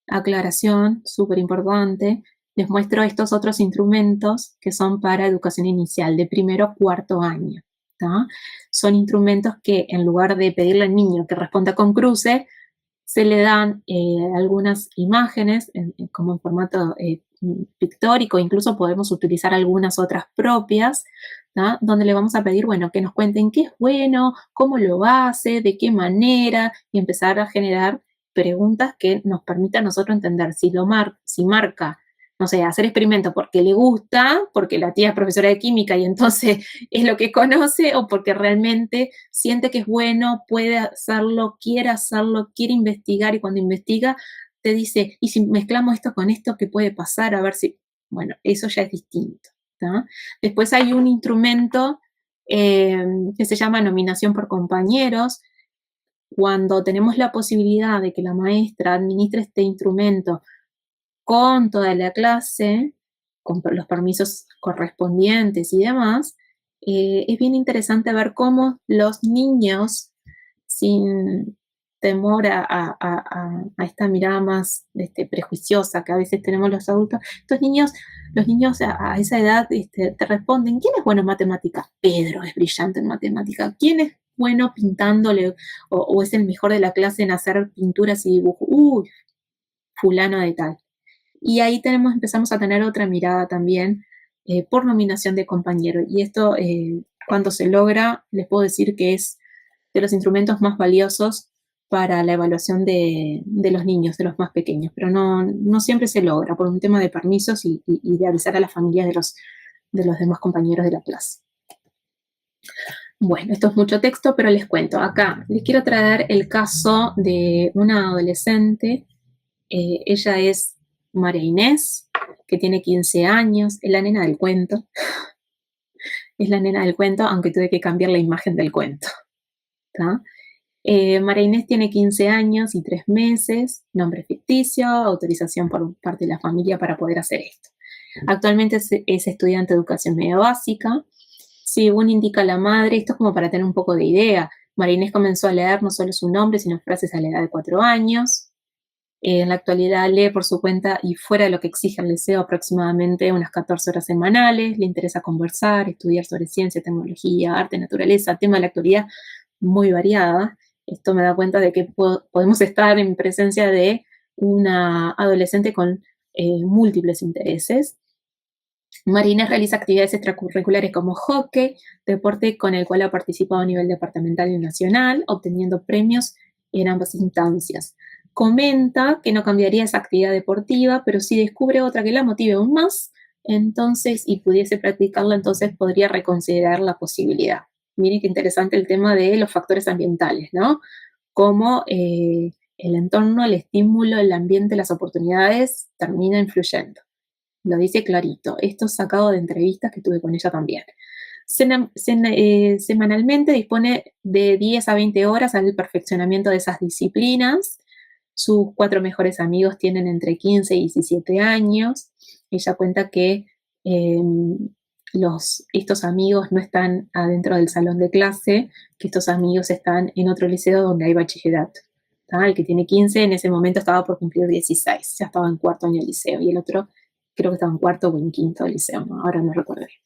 aclaración súper importante, les muestro estos otros instrumentos que son para educación inicial, de primero a cuarto año. ¿tá? Son instrumentos que en lugar de pedirle al niño que responda con cruce, se le dan algunas imágenes como en formato pictórico, incluso podemos utilizar algunas otras propias, ¿tá? donde le vamos a pedir, bueno, que nos cuenten qué es bueno, cómo lo hace, de qué manera, y empezar a generar preguntas que nos permitan a nosotros entender si marca no sé, hacer experimentos porque le gusta, porque la tía es profesora de química y entonces es lo que conoce, o porque realmente siente que es bueno, puede hacerlo, quiere investigar, y cuando investiga te dice, ¿y si mezclamos esto con esto, qué puede pasar? A ver si, bueno, eso ya es distinto, ¿tá? Después hay un instrumento que se llama nominación por compañeros. Cuando tenemos la posibilidad de que la maestra administre este instrumento con toda la clase, con los permisos correspondientes y demás, es bien interesante ver cómo los niños, sin temor a esta mirada más prejuiciosa que a veces tenemos los adultos, los niños a esa edad te responden, ¿quién es bueno en matemática? Pedro es brillante en matemática. ¿Quién es bueno pintándole o es el mejor de la clase en hacer pinturas y dibujos? Uy, fulano de tal. Y ahí empezamos a tener otra mirada también por nominación de compañero. Y esto, cuando se logra, les puedo decir que es de los instrumentos más valiosos para la evaluación de los niños, de los más pequeños. Pero no siempre se logra por un tema de permisos y de avisar a las familias de los demás compañeros de la clase. Bueno, esto es mucho texto, pero les cuento. Acá les quiero traer el caso de una adolescente. Ella es María Inés, que tiene 15 años, es la nena del cuento. Es la nena del cuento, aunque tuve que cambiar la imagen del cuento. María Inés tiene 15 años y 3 meses, nombre ficticio, autorización por parte de la familia para poder hacer esto. Actualmente es estudiante de educación media básica. Según indica la madre, esto es como para tener un poco de idea, María Inés comenzó a leer no solo su nombre, sino frases a la edad de 4 años. En la actualidad lee por su cuenta y fuera de lo que exige el liceo aproximadamente unas 14 horas semanales. Le interesa conversar, estudiar sobre ciencia, tecnología, arte, naturaleza, tema de la actualidad muy variada. Esto me da cuenta de que podemos estar en presencia de una adolescente con múltiples intereses. María Inés realiza actividades extracurriculares como hockey, deporte con el cual ha participado a nivel departamental y nacional, obteniendo premios en ambas instancias. Comenta que no cambiaría esa actividad deportiva, pero si descubre otra que la motive aún más, entonces, y pudiese practicarla, entonces podría reconsiderar la posibilidad. Miren qué interesante el tema de los factores ambientales, ¿no? Cómo el entorno, el estímulo, el ambiente, las oportunidades termina influyendo. Lo dice clarito. Esto es sacado de entrevistas que tuve con ella también. Semanalmente dispone de 10 a 20 horas al perfeccionamiento de esas disciplinas. Sus 4 mejores amigos tienen entre 15 y 17 años. Ella cuenta que estos amigos no están adentro del salón de clase, que estos amigos están en otro liceo donde hay bachillerato. El que tiene 15 en ese momento estaba por cumplir 16, ya estaba en cuarto año de liceo, y el otro creo que estaba en cuarto o en quinto de liceo, ¿no? Ahora no recuerdo bien.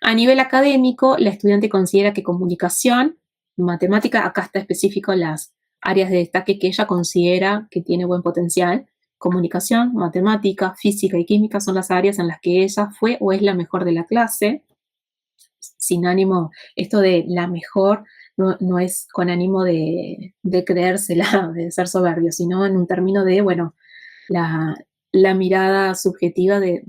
A nivel académico, la estudiante considera que comunicación, matemática, acá está específico las áreas de destaque que ella considera que tiene buen potencial. Comunicación, matemática, física y química son las áreas en las que ella fue o es la mejor de la clase. Sin ánimo, esto de la mejor no es con ánimo de creérsela, de ser soberbio, sino en un término de, bueno, la mirada subjetiva de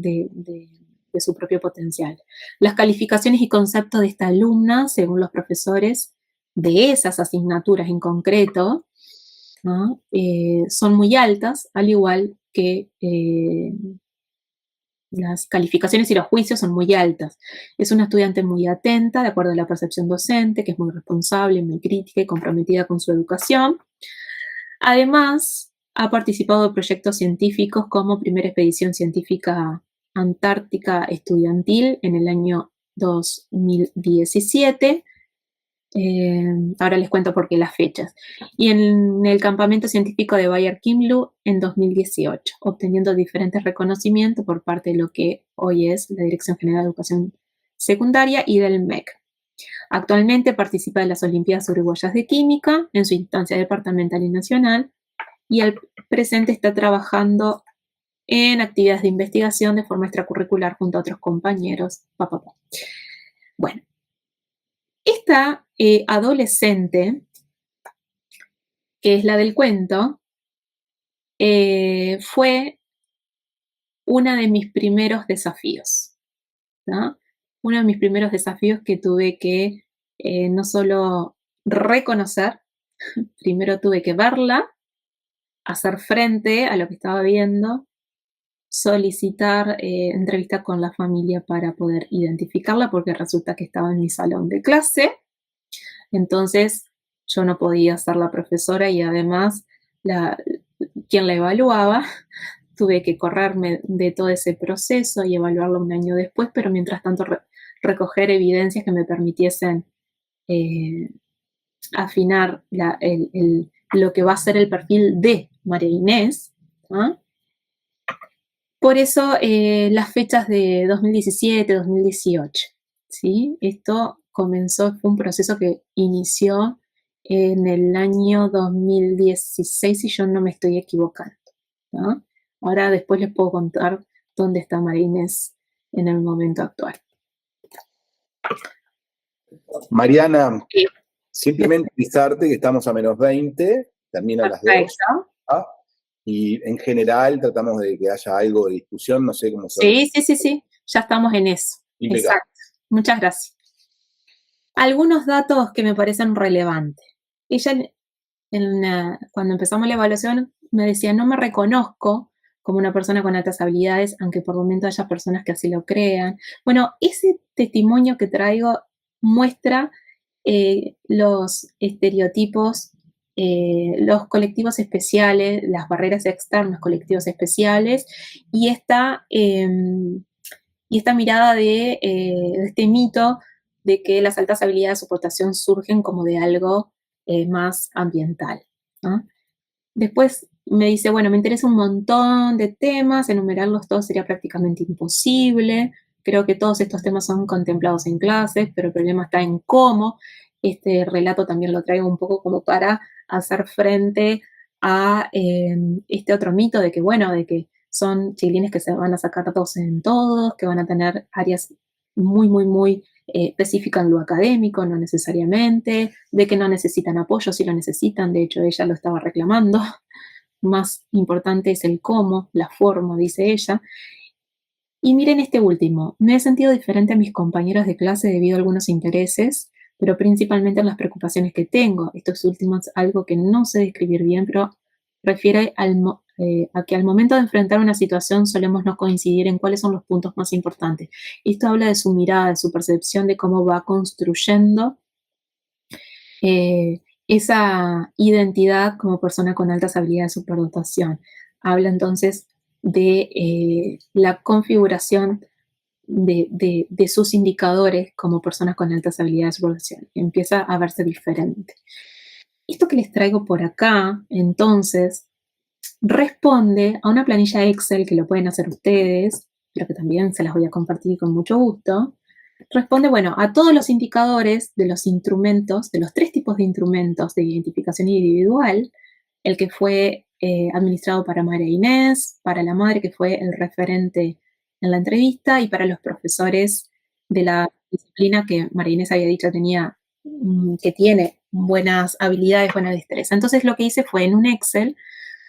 su propio potencial. Las calificaciones y conceptos de esta alumna, según los profesores de esas asignaturas en concreto, ¿no? Son muy altas, al igual que las calificaciones y los juicios son muy altas. Es una estudiante muy atenta, de acuerdo a la percepción docente, que es muy responsable, muy crítica y comprometida con su educación. Además, ha participado de proyectos científicos como Primera Expedición Científica Antártica Estudiantil en el año 2017. Ahora les cuento por qué las fechas. Y en el Campamento Científico de Bayer-Kimlu en 2018, obteniendo diferentes reconocimientos por parte de lo que hoy es la Dirección General de Educación Secundaria y del MEC. Actualmente participa de las Olimpiadas Uruguayas de Química en su instancia departamental y nacional, y al presente está trabajando en actividades de investigación de forma extracurricular junto a otros compañeros. Bueno, esta adolescente, que es la del cuento, fue uno de mis primeros desafíos, ¿no? Uno de mis primeros desafíos que tuve que no solo reconocer, primero tuve que verla, hacer frente a lo que estaba viendo, solicitar entrevista con la familia para poder identificarla, porque resulta que estaba en mi salón de clase, entonces yo no podía ser la profesora y además quien la evaluaba. Tuve que correrme de todo ese proceso y evaluarlo un año después, pero mientras tanto recoger evidencias que me permitiesen afinar lo que va a ser el perfil de María Inés, ¿ah? Por eso las fechas de 2017, 2018, ¿sí? Esto fue un proceso que inició en el año 2016, si yo no me estoy equivocando, ¿no? Ahora después les puedo contar dónde está María Inés en el momento actual. Mariana, simplemente avisarte que estamos a menos 20, termina a las 2. ¿Ah? Y en general tratamos de que haya algo de discusión, no sé cómo se Sí, ya estamos en eso. Impecable. Exacto. Muchas gracias. Algunos datos que me parecen relevantes. Ella, cuando empezamos la evaluación, me decía, no me reconozco como una persona con altas habilidades, aunque por momento haya personas que así lo crean. Bueno, ese testimonio que traigo muestra los estereotipos, los colectivos especiales, las barreras externas, colectivos especiales, y esta mirada de este mito de que las altas habilidades de soportación surgen como de algo más ambiental, ¿no? Después me dice, bueno, me interesa un montón de temas, enumerarlos todos sería prácticamente imposible, creo que todos estos temas son contemplados en clases, pero el problema está en cómo. Este relato también lo traigo un poco como para hacer frente a este otro mito de que, bueno, de que son chiquilines que se van a sacar todos en todos, que van a tener áreas muy específicas en lo académico, no necesariamente, de que no necesitan apoyo, sí lo necesitan, de hecho ella lo estaba reclamando. Más importante es el cómo, la forma, dice ella. Y miren este último, me he sentido diferente a mis compañeros de clase debido a algunos intereses, pero principalmente en las preocupaciones que tengo. Estos últimos, algo que no sé describir bien, pero refiere a que al momento de enfrentar una situación solemos no coincidir en cuáles son los puntos más importantes. Esto habla de su mirada, de su percepción de cómo va construyendo esa identidad como persona con altas habilidades de superdotación. Habla entonces de la configuración de sus indicadores como personas con altas habilidades de superdotación. Empieza a verse diferente. Esto que les traigo por acá, entonces, responde a una planilla Excel que lo pueden hacer ustedes, pero que también se las voy a compartir con mucho gusto. Responde, bueno, a todos los indicadores de los instrumentos, de los 3 tipos de instrumentos de identificación individual, el que fue administrado para María Inés, para la madre que fue el referente en la entrevista y para los profesores de la disciplina que María Inés había dicho que tiene buenas habilidades, buena destreza. Entonces lo que hice fue en un Excel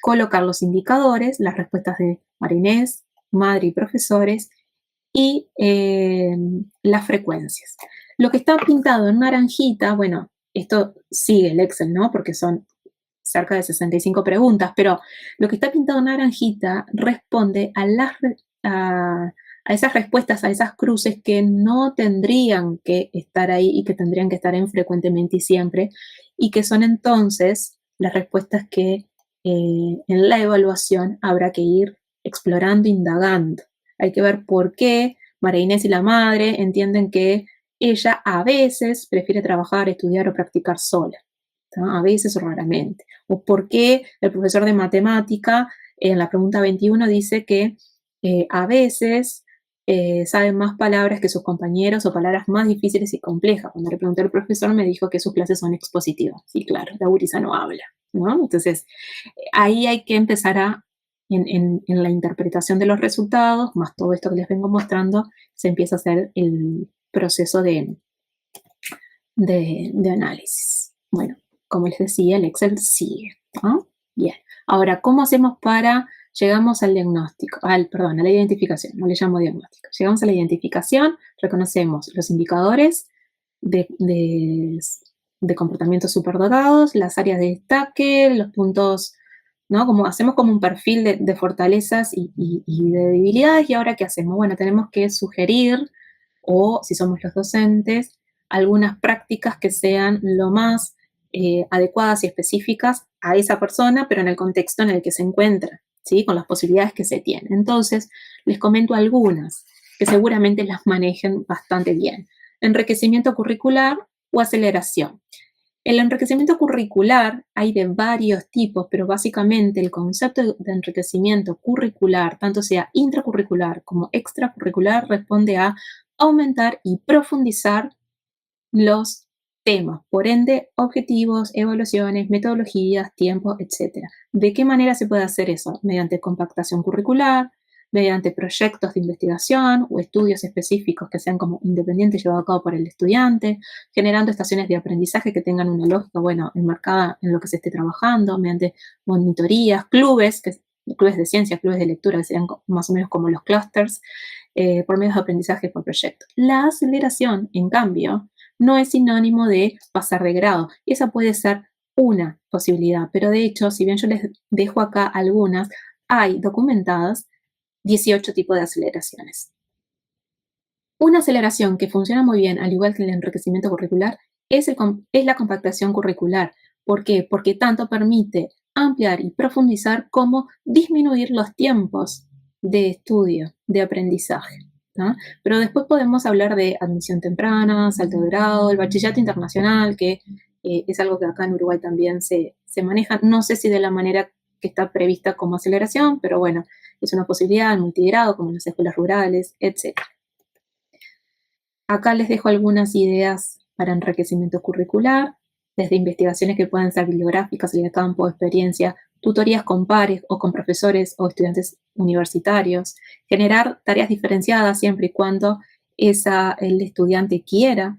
colocar los indicadores, las respuestas de María Inés, madre y profesores, y las frecuencias. Lo que está pintado en naranjita, bueno, esto sigue el Excel, ¿no? Porque son cerca de 65 preguntas, pero lo que está pintado en naranjita responde a esas respuestas, a esas cruces que no tendrían que estar ahí y que tendrían que estar en frecuentemente y siempre, y que son entonces las respuestas que en la evaluación habrá que ir explorando, indagando. Hay que ver por qué María Inés y la madre entienden que ella a veces prefiere trabajar, estudiar o practicar sola, ¿no? A veces o raramente. O por qué el profesor de matemática en la pregunta 21 dice que a veces sabe más palabras que sus compañeros o palabras más difíciles y complejas. Cuando le pregunté al profesor me dijo que sus clases son expositivas. Sí, claro, la gurisa no habla, ¿no? Entonces, ahí hay que empezar en la interpretación de los resultados, más todo esto que les vengo mostrando, se empieza a hacer el proceso de análisis. Bueno, como les decía, el Excel sigue, ¿no? Bien. Ahora, ¿cómo hacemos para llegamos al diagnóstico, a la identificación, no le llamo diagnóstico. Llegamos a la identificación, reconocemos los indicadores de comportamientos superdotados, las áreas de destaque, los puntos, ¿no? Hacemos como un perfil de fortalezas y de debilidades. ¿Y ahora qué hacemos? Bueno, tenemos que sugerir, o si somos los docentes, algunas prácticas que sean lo más adecuadas y específicas a esa persona, pero en el contexto en el que se encuentra, ¿sí? Con las posibilidades que se tienen. Entonces, les comento algunas que seguramente las manejen bastante bien. Enriquecimiento curricular o aceleración. El enriquecimiento curricular hay de varios tipos, pero básicamente el concepto de enriquecimiento curricular, tanto sea intracurricular como extracurricular, responde a aumentar y profundizar los temas, por ende, objetivos, evaluaciones, metodologías, tiempo, etc. ¿De qué manera se puede hacer eso? Mediante compactación curricular, mediante proyectos de investigación o estudios específicos que sean como independientes llevados a cabo por el estudiante, generando estaciones de aprendizaje que tengan una lógica, enmarcada en lo que se esté trabajando, mediante monitorías, clubes de ciencia, clubes de lectura, que serían más o menos como los clusters, por medios de aprendizaje por proyecto. La aceleración, en cambio, no es sinónimo de pasar de grado. Esa puede ser una posibilidad, pero de hecho, si bien yo les dejo acá algunas, hay documentadas 18 tipos de aceleraciones. Una aceleración que funciona muy bien, al igual que el enriquecimiento curricular, es la compactación curricular. ¿Por qué? Porque tanto permite ampliar y profundizar como disminuir los tiempos de estudio, de aprendizaje, ¿no? Pero después podemos hablar de admisión temprana, salto de grado, el bachillerato internacional, que es algo que acá en Uruguay también se maneja. No sé si de la manera que está prevista como aceleración, pero bueno, es una posibilidad, el multigrado, como en las escuelas rurales, etc. Acá les dejo algunas ideas para enriquecimiento curricular, desde investigaciones que puedan ser bibliográficas, de campo, experiencia, tutorías con pares o con profesores o estudiantes universitarios, generar tareas diferenciadas siempre y cuando el estudiante quiera.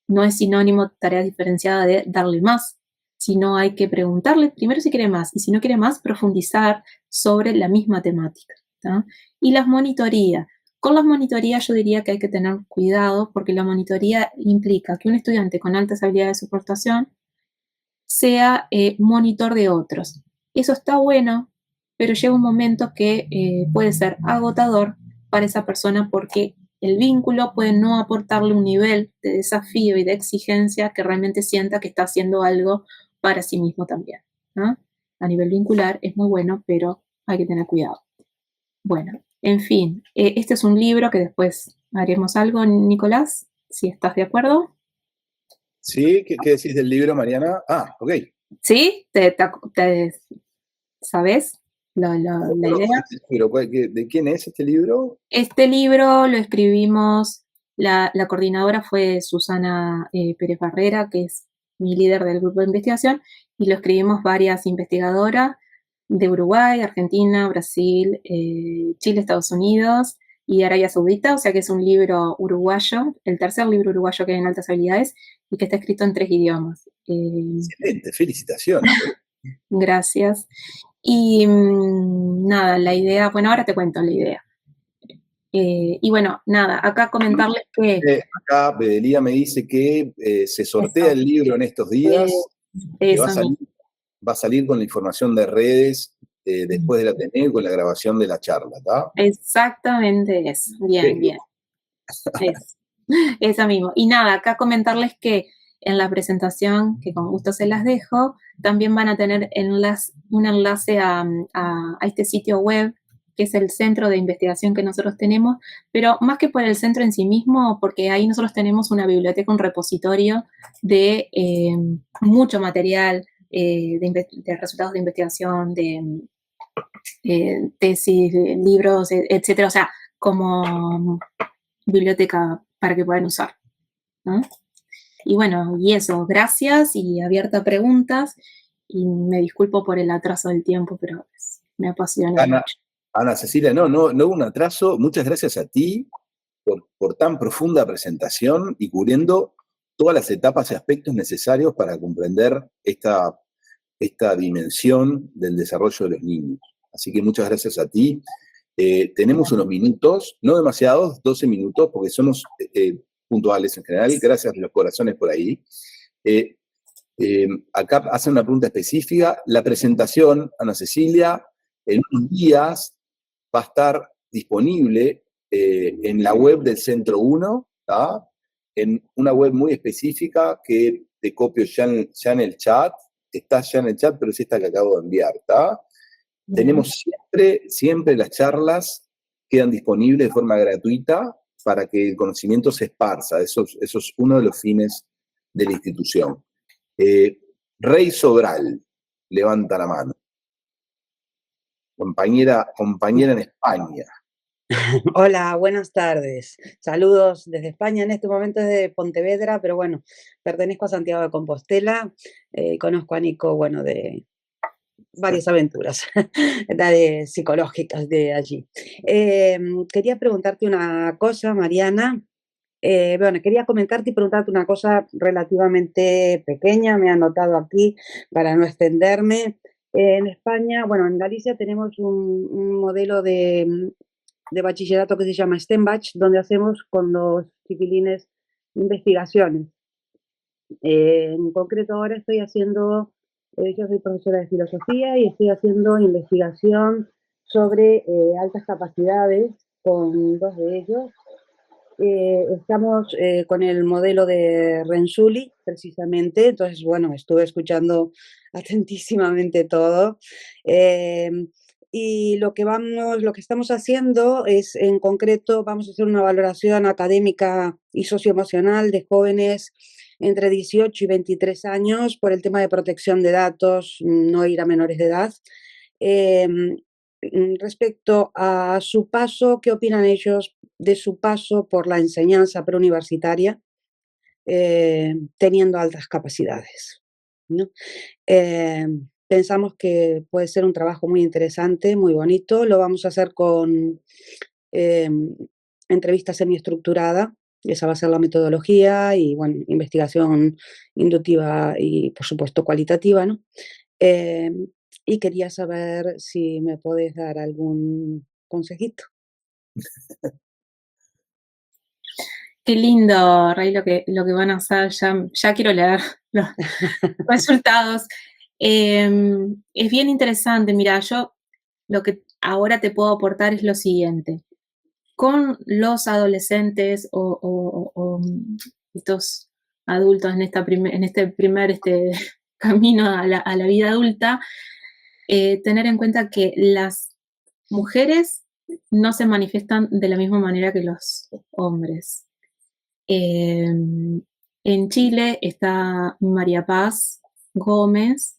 No es sinónimo tarea diferenciada de darle más, sino hay que preguntarle primero si quiere más, y si no quiere más, profundizar sobre la misma temática, ¿tá? Y las monitorías. Con las monitorías yo diría que hay que tener cuidado, porque la monitoría implica que un estudiante con altas habilidades de soportación sea monitor de otros. Eso está bueno, pero llega un momento que puede ser agotador para esa persona, porque el vínculo puede no aportarle un nivel de desafío y de exigencia que realmente sienta que está haciendo algo para sí mismo también, ¿no? A nivel vincular es muy bueno, pero hay que tener cuidado. Bueno, en fin, este es un libro que después haremos algo, Nicolás, si estás de acuerdo. Sí, ¿qué decís del libro, Mariana? Ah, ok. ¿Sí? ¿Sabes la idea? Pero, ¿de quién es este libro? Este libro lo escribimos, la coordinadora fue Susana Pérez Barrera, que es mi líder del grupo de investigación, y lo escribimos varias investigadoras de Uruguay, Argentina, Brasil, Chile, Estados Unidos y Arabia Saudita, o sea que es un libro uruguayo, el tercer libro uruguayo que hay en altas habilidades y que está escrito en 3 idiomas. Excelente, felicitaciones. Gracias. Y nada, la idea, bueno, ahora te cuento la idea. Y bueno, nada, acá comentarles que... Acá Bedelía me dice que se sortea el libro en estos días, que va a salir con la información de redes después de la TNE con la grabación de la charla, ¿está? Exactamente eso, bien, bien. Eso mismo. Y nada, acá comentarles que en la presentación, que con gusto se las dejo, también van a tener un enlace a este sitio web, que es el centro de investigación que nosotros tenemos, pero más que por el centro en sí mismo, porque ahí nosotros tenemos una biblioteca, un repositorio de mucho material, de resultados de investigación, de tesis, de libros, etcétera, o sea, como biblioteca para que puedan usar, ¿no? Y bueno, y eso, gracias y abierta a preguntas, y me disculpo por el atraso del tiempo, pero me apasiona mucho. Ana Cecilia, no hubo un atraso. Muchas gracias a ti por tan profunda presentación y cubriendo todas las etapas y aspectos necesarios para comprender esta dimensión del desarrollo de los niños. Así que muchas gracias a ti. Tenemos unos minutos, no demasiados, 12 minutos, porque somos puntuales en general. Gracias a los corazones por ahí. Acá hacen una pregunta específica. La presentación, Ana Cecilia, en unos días va a estar disponible en la web del Centro 1, ¿tá? En una web muy específica que te copio ya en el chat. Está ya en el chat, pero es esta que acabo de enviar, ¿tá? Tenemos siempre las charlas quedan disponibles de forma gratuita para que el conocimiento se esparza. Eso es uno de los fines de la institución. Rey Sobral, levanta la mano. Compañera en España. Hola, buenas tardes. Saludos desde España, en este momento desde Pontevedra, pero bueno, pertenezco a Santiago de Compostela. Conozco a Nico, bueno, de varias aventuras psicológicas de allí. Quería preguntarte una cosa, Mariana. Quería comentarte y preguntarte una cosa relativamente pequeña, me he anotado aquí para no extenderme. En España, bueno, en Galicia tenemos un modelo de bachillerato que se llama STEMBach, donde hacemos con los chiquilines investigaciones. En concreto ahora estoy haciendo, yo soy profesora de filosofía y estoy haciendo investigación sobre altas capacidades con dos de ellos. Estamos con el modelo de Renzulli, precisamente, entonces, bueno, estuve escuchando atentísimamente todo. Y lo que estamos haciendo es, en concreto, vamos a hacer una valoración académica y socioemocional de jóvenes entre 18 y 23 años por el tema de protección de datos, no ir a menores de edad. Respecto a su paso, ¿qué opinan ellos de su paso por la enseñanza preuniversitaria teniendo altas capacidades, ¿no? Pensamos que puede ser un trabajo muy interesante, muy bonito. Lo vamos a hacer con entrevista semiestructurada. Esa va a ser la metodología y, bueno, investigación inductiva y, por supuesto, cualitativa, ¿no? Y quería saber si me puedes dar algún consejito. Qué lindo, Rey, lo que van a hacer. Ya quiero leer los resultados. Es bien interesante. Mira, yo lo que ahora te puedo aportar es lo siguiente. Con los adolescentes o estos adultos en este primer camino a la vida adulta, tener en cuenta que las mujeres no se manifiestan de la misma manera que los hombres. En Chile está María Paz Gómez,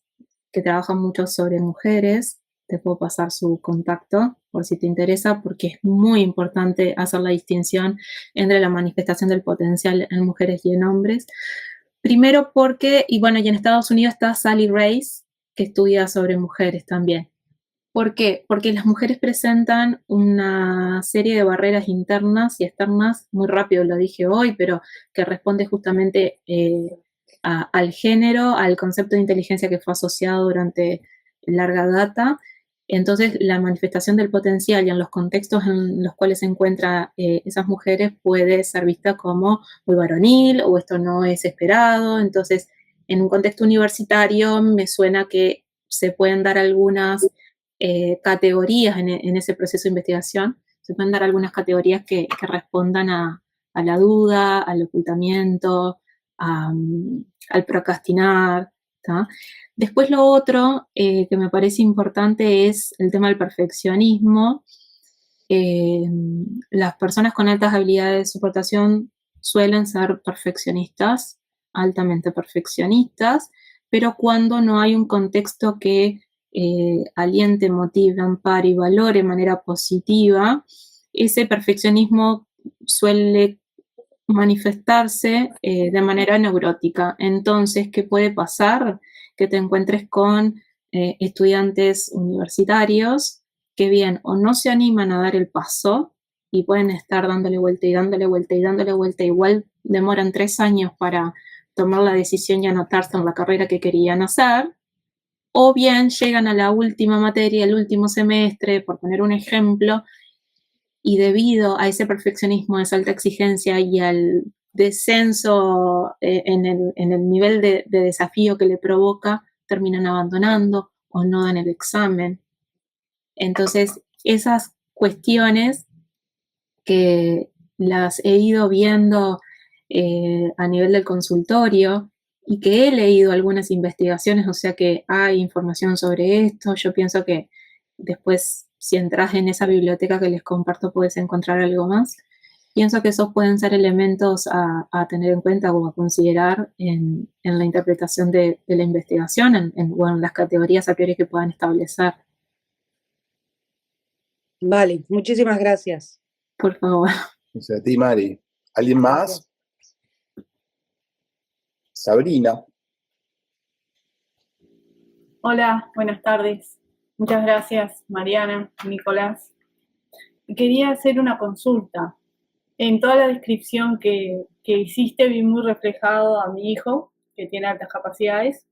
que trabaja mucho sobre mujeres. Te puedo pasar su contacto por si te interesa, porque es muy importante hacer la distinción entre la manifestación del potencial en mujeres y en hombres. Primero porque, y en Estados Unidos está Sally Race, que estudia sobre mujeres también. ¿Por qué? Porque las mujeres presentan una serie de barreras internas y externas, muy rápido lo dije hoy, pero que responde justamente al género, al concepto de inteligencia que fue asociado durante larga data. Entonces, la manifestación del potencial y en los contextos en los cuales se encuentran esas mujeres puede ser vista como muy varonil o esto no es esperado. Entonces, en un contexto universitario me suena que se pueden dar algunas categorías en ese proceso de investigación, se pueden dar algunas categorías que respondan a la duda, al ocultamiento, al procrastinar, ¿tá? Después lo otro que me parece importante es el tema del perfeccionismo. Las personas con altas habilidades de soportación suelen ser perfeccionistas, altamente perfeccionistas, pero cuando no hay un contexto que aliente, motive, ampare y valore de manera positiva, ese perfeccionismo suele manifestarse de manera neurótica. Entonces, ¿qué puede pasar? Que te encuentres con estudiantes universitarios que bien o no se animan a dar el paso y pueden estar dándole vuelta y dándole vuelta y dándole vuelta, igual demoran 3 años para tomar la decisión y anotarse en la carrera que querían hacer, o bien llegan a la última materia, el último semestre, por poner un ejemplo, y debido a ese perfeccionismo, a esa alta exigencia y al descenso en el nivel de desafío que le provoca, terminan abandonando o no dan el examen. Entonces, esas cuestiones que las he ido viendo a nivel del consultorio y que he leído algunas investigaciones, o sea que hay información sobre esto. Yo pienso que después, si entras en esa biblioteca que les comparto, puedes encontrar algo más. Pienso que esos pueden ser elementos a tener en cuenta o a considerar en la interpretación de la investigación, o en las categorías a priori que puedan establecer. Vale, muchísimas gracias. Por favor. Gracias a ti, Mari. ¿Alguien más? Sabrina. Hola, buenas tardes. Muchas gracias, Mariana, Nicolás. Quería hacer una consulta. En toda la descripción que hiciste vi muy reflejado a mi hijo, que tiene altas capacidades,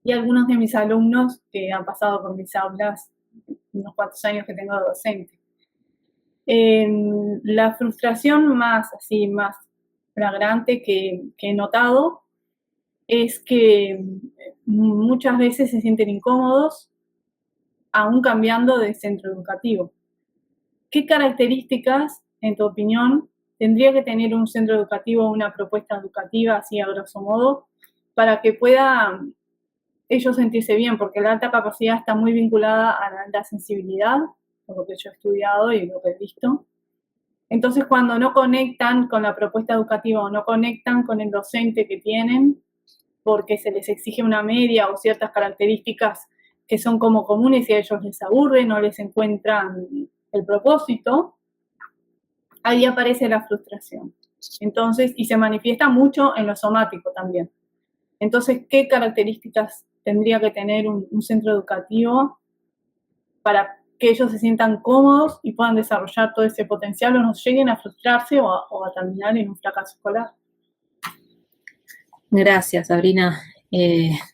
y algunos de mis alumnos que han pasado por mis aulas unos cuantos años que tengo de docente. La frustración más flagrante que he notado es que muchas veces se sienten incómodos aún cambiando de centro educativo. ¿Qué características, en tu opinión, tendría que tener un centro educativo o una propuesta educativa, así a grosso modo, para que puedan ellos sentirse bien? Porque la alta capacidad está muy vinculada a la alta sensibilidad, por lo que yo he estudiado y lo que he visto. Entonces, cuando no conectan con la propuesta educativa o no conectan con el docente que tienen, porque se les exige una media o ciertas características que son como comunes y a ellos les aburre, no les encuentran el propósito, ahí aparece la frustración. Entonces, y se manifiesta mucho en lo somático también. Entonces, ¿qué características tendría que tener un centro educativo para que ellos se sientan cómodos y puedan desarrollar todo ese potencial o no lleguen a frustrarse o a terminar en un fracaso escolar? Gracias, Sabrina.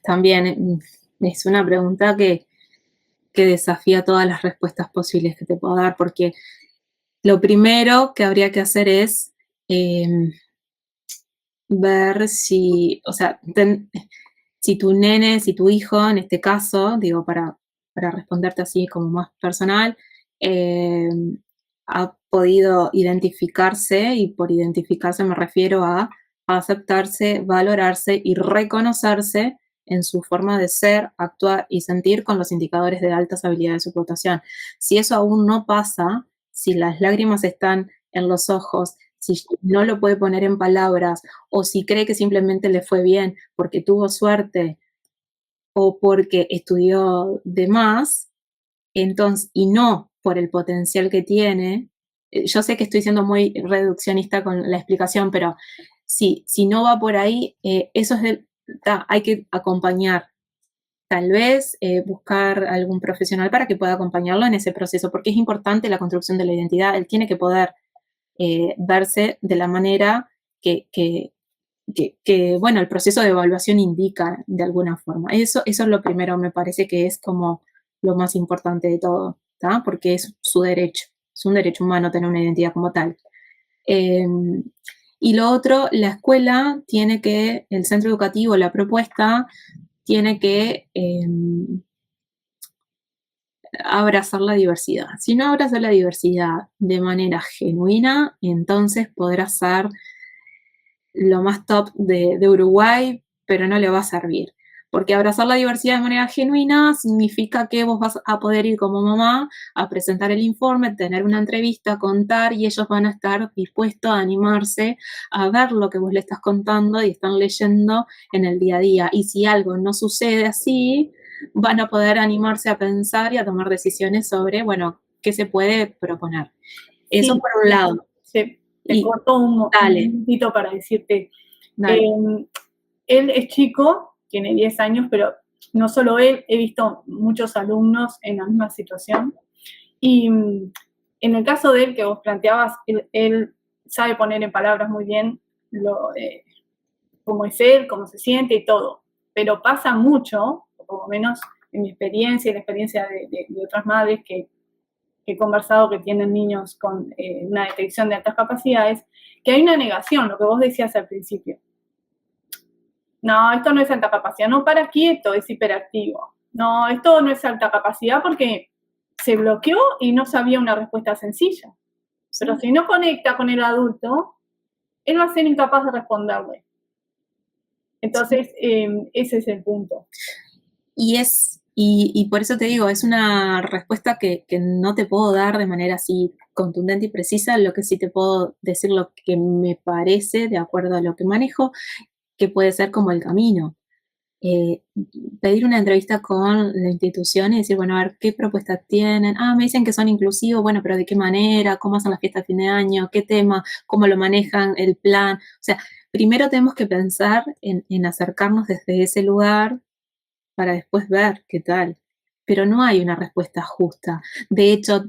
También es una pregunta que desafía todas las respuestas posibles que te puedo dar, porque lo primero que habría que hacer es ver si, o sea, si tu nene, si tu hijo, en este caso, digo, para responderte así como más personal, ha podido identificarse, y por identificarse me refiero a aceptarse, valorarse y reconocerse en su forma de ser, actuar y sentir con los indicadores de altas habilidades de su votación. Si eso aún no pasa, si las lágrimas están en los ojos, si no lo puede poner en palabras, o si cree que simplemente le fue bien porque tuvo suerte o porque estudió de más, entonces, y no por el potencial que tiene, yo sé que estoy siendo muy reduccionista con la explicación, pero si no va por ahí, eso es hay que acompañar. Tal vez buscar algún profesional para que pueda acompañarlo en ese proceso, porque es importante la construcción de la identidad. Él tiene que poder verse de la manera que, bueno, el proceso de evaluación indica de alguna forma. Eso es lo primero, me parece que es como lo más importante de todo, ¿tá? Porque es su derecho, es un derecho humano tener una identidad como tal. Y lo otro, la escuela tiene que, el centro educativo, la propuesta, tiene que abrazar la diversidad. Si no abrazas la diversidad de manera genuina, entonces podrás ser lo más top de Uruguay, pero no le va a servir. Porque abrazar la diversidad de manera genuina significa que vos vas a poder ir como mamá a presentar el informe, tener una entrevista, contar, y ellos van a estar dispuestos a animarse a ver lo que vos le estás contando y están leyendo en el día a día. Y si algo no sucede así, van a poder animarse a pensar y a tomar decisiones sobre, bueno, qué se puede proponer. Eso Sí, por un lado. Te corto un momentito para decirte. Él es chico, tiene 10 años, pero no solo él, he visto muchos alumnos en la misma situación. Y en el caso de él que vos planteabas, él sabe poner en palabras muy bien cómo es él, cómo se siente y todo. Pero pasa mucho, por lo menos en mi experiencia y la experiencia de otras madres que he conversado que tienen niños con una detección de altas capacidades, que hay una negación, lo que vos decías al principio. No, esto no es alta capacidad, no para quieto, es hiperactivo. No, esto no es alta capacidad porque se bloqueó y no sabía una respuesta sencilla. Pero si no conecta con el adulto, él va a ser incapaz de responderle. Entonces, ese es el punto. Y por eso te digo, es una respuesta que no te puedo dar de manera así contundente y precisa. Lo que sí te puedo decir, lo que me parece, de acuerdo a lo que manejo, que puede ser como el camino. Pedir una entrevista con la institución y decir, bueno, a ver, ¿qué propuestas tienen? Me dicen que son inclusivos, bueno, pero ¿de qué manera? ¿Cómo hacen la fiesta de fin de año? ¿Qué tema? ¿Cómo lo manejan? ¿El plan? O sea, primero tenemos que pensar en acercarnos desde ese lugar para después ver qué tal. Pero no hay una respuesta justa. De hecho,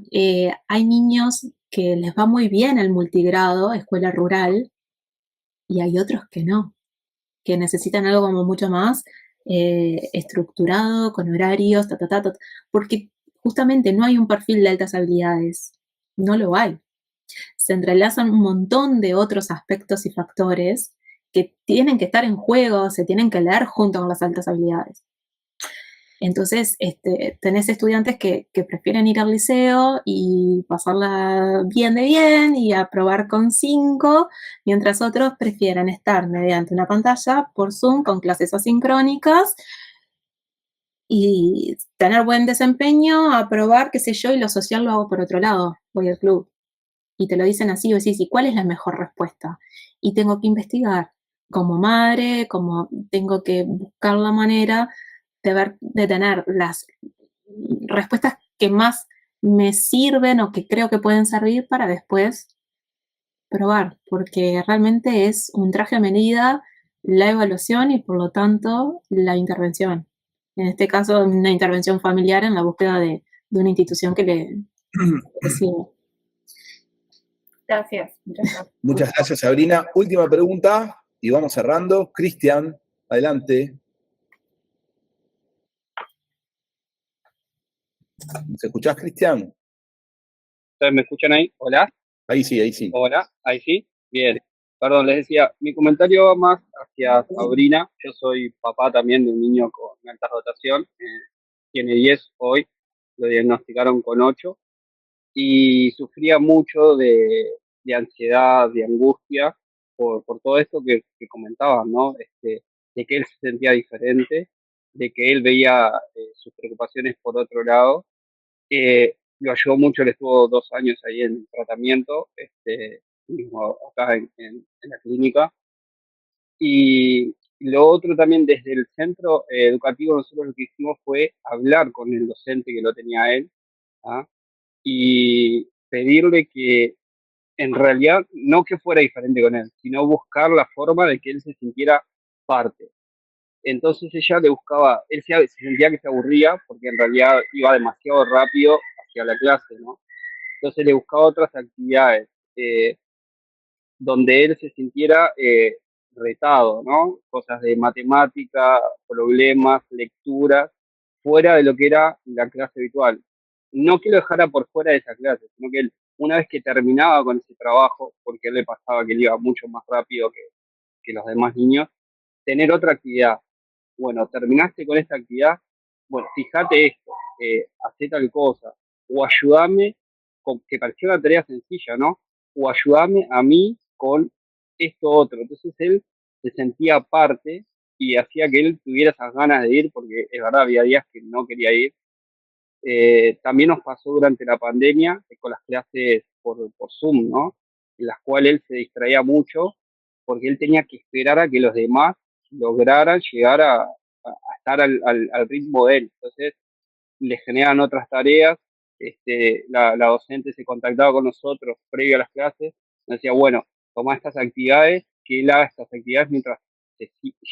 hay niños que les va muy bien el multigrado, escuela rural, y hay otros que no, que necesitan algo como mucho más estructurado, con horarios, porque justamente no hay un perfil de altas habilidades. No lo hay. Se entrelazan un montón de otros aspectos y factores que tienen que estar en juego, se tienen que leer junto con las altas habilidades. Entonces, tenés estudiantes que prefieren ir al liceo y pasarla bien de bien y aprobar con 5, mientras otros prefieren estar mediante una pantalla por Zoom con clases asincrónicas y tener buen desempeño, aprobar, qué sé yo, y lo social lo hago por otro lado, voy al club. Y te lo dicen así, o decís, ¿y cuál es la mejor respuesta? Y tengo que investigar como madre, como tengo que buscar la manera de tener las respuestas que más me sirven o que creo que pueden servir para después probar, porque realmente es un traje a medida la evaluación y por lo tanto la intervención. En este caso, una intervención familiar en la búsqueda de una institución que le sirva. Gracias. Muchas gracias, Sabrina. Última pregunta y vamos cerrando. Cristian, adelante. ¿Se escuchás, Cristian? ¿Ustedes me escuchan ahí? ¿Hola? Ahí sí, ahí sí. ¿Hola? ¿Ahí sí? Bien. Perdón, les decía, mi comentario va más hacia Sabrina. Yo soy papá también de un niño con alta dotación. Tiene 10 hoy, lo diagnosticaron con 8 y sufría mucho de ansiedad, de angustia por todo esto que comentaban, ¿no? De que él se sentía diferente, de que él veía sus preocupaciones por otro lado. Lo ayudó mucho, él estuvo 2 años ahí en tratamiento, mismo acá en la clínica. Y lo otro también desde el centro educativo, nosotros lo que hicimos fue hablar con el docente que lo tenía él, ¿ah? Y pedirle que en realidad no que fuera diferente con él, sino buscar la forma de que él se sintiera parte. Entonces ella le buscaba, él se sentía que se aburría porque en realidad iba demasiado rápido hacia la clase, ¿no? Entonces le buscaba otras actividades donde él se sintiera retado, ¿no? Cosas de matemática, problemas, lecturas, fuera de lo que era la clase habitual. No que lo dejara por fuera de esa clase, sino que él, una vez que terminaba con ese trabajo, porque a él le pasaba que él iba mucho más rápido que los demás niños, tener otra actividad. Bueno, terminaste con esta actividad, bueno, fíjate esto, hacé tal cosa, o ayúdame, que parecía una tarea sencilla, ¿no? O ayúdame a mí con esto otro. Entonces él se sentía parte y hacía que él tuviera esas ganas de ir, porque es verdad, había días que no quería ir. También nos pasó durante la pandemia con las clases por Zoom, ¿no? En las cuales él se distraía mucho porque él tenía que esperar a que los demás lograran llegar a estar al ritmo de él. Entonces, le generan otras tareas. La docente se contactaba con nosotros previo a las clases, nos decía, bueno, toma estas actividades, que él haga estas actividades mientras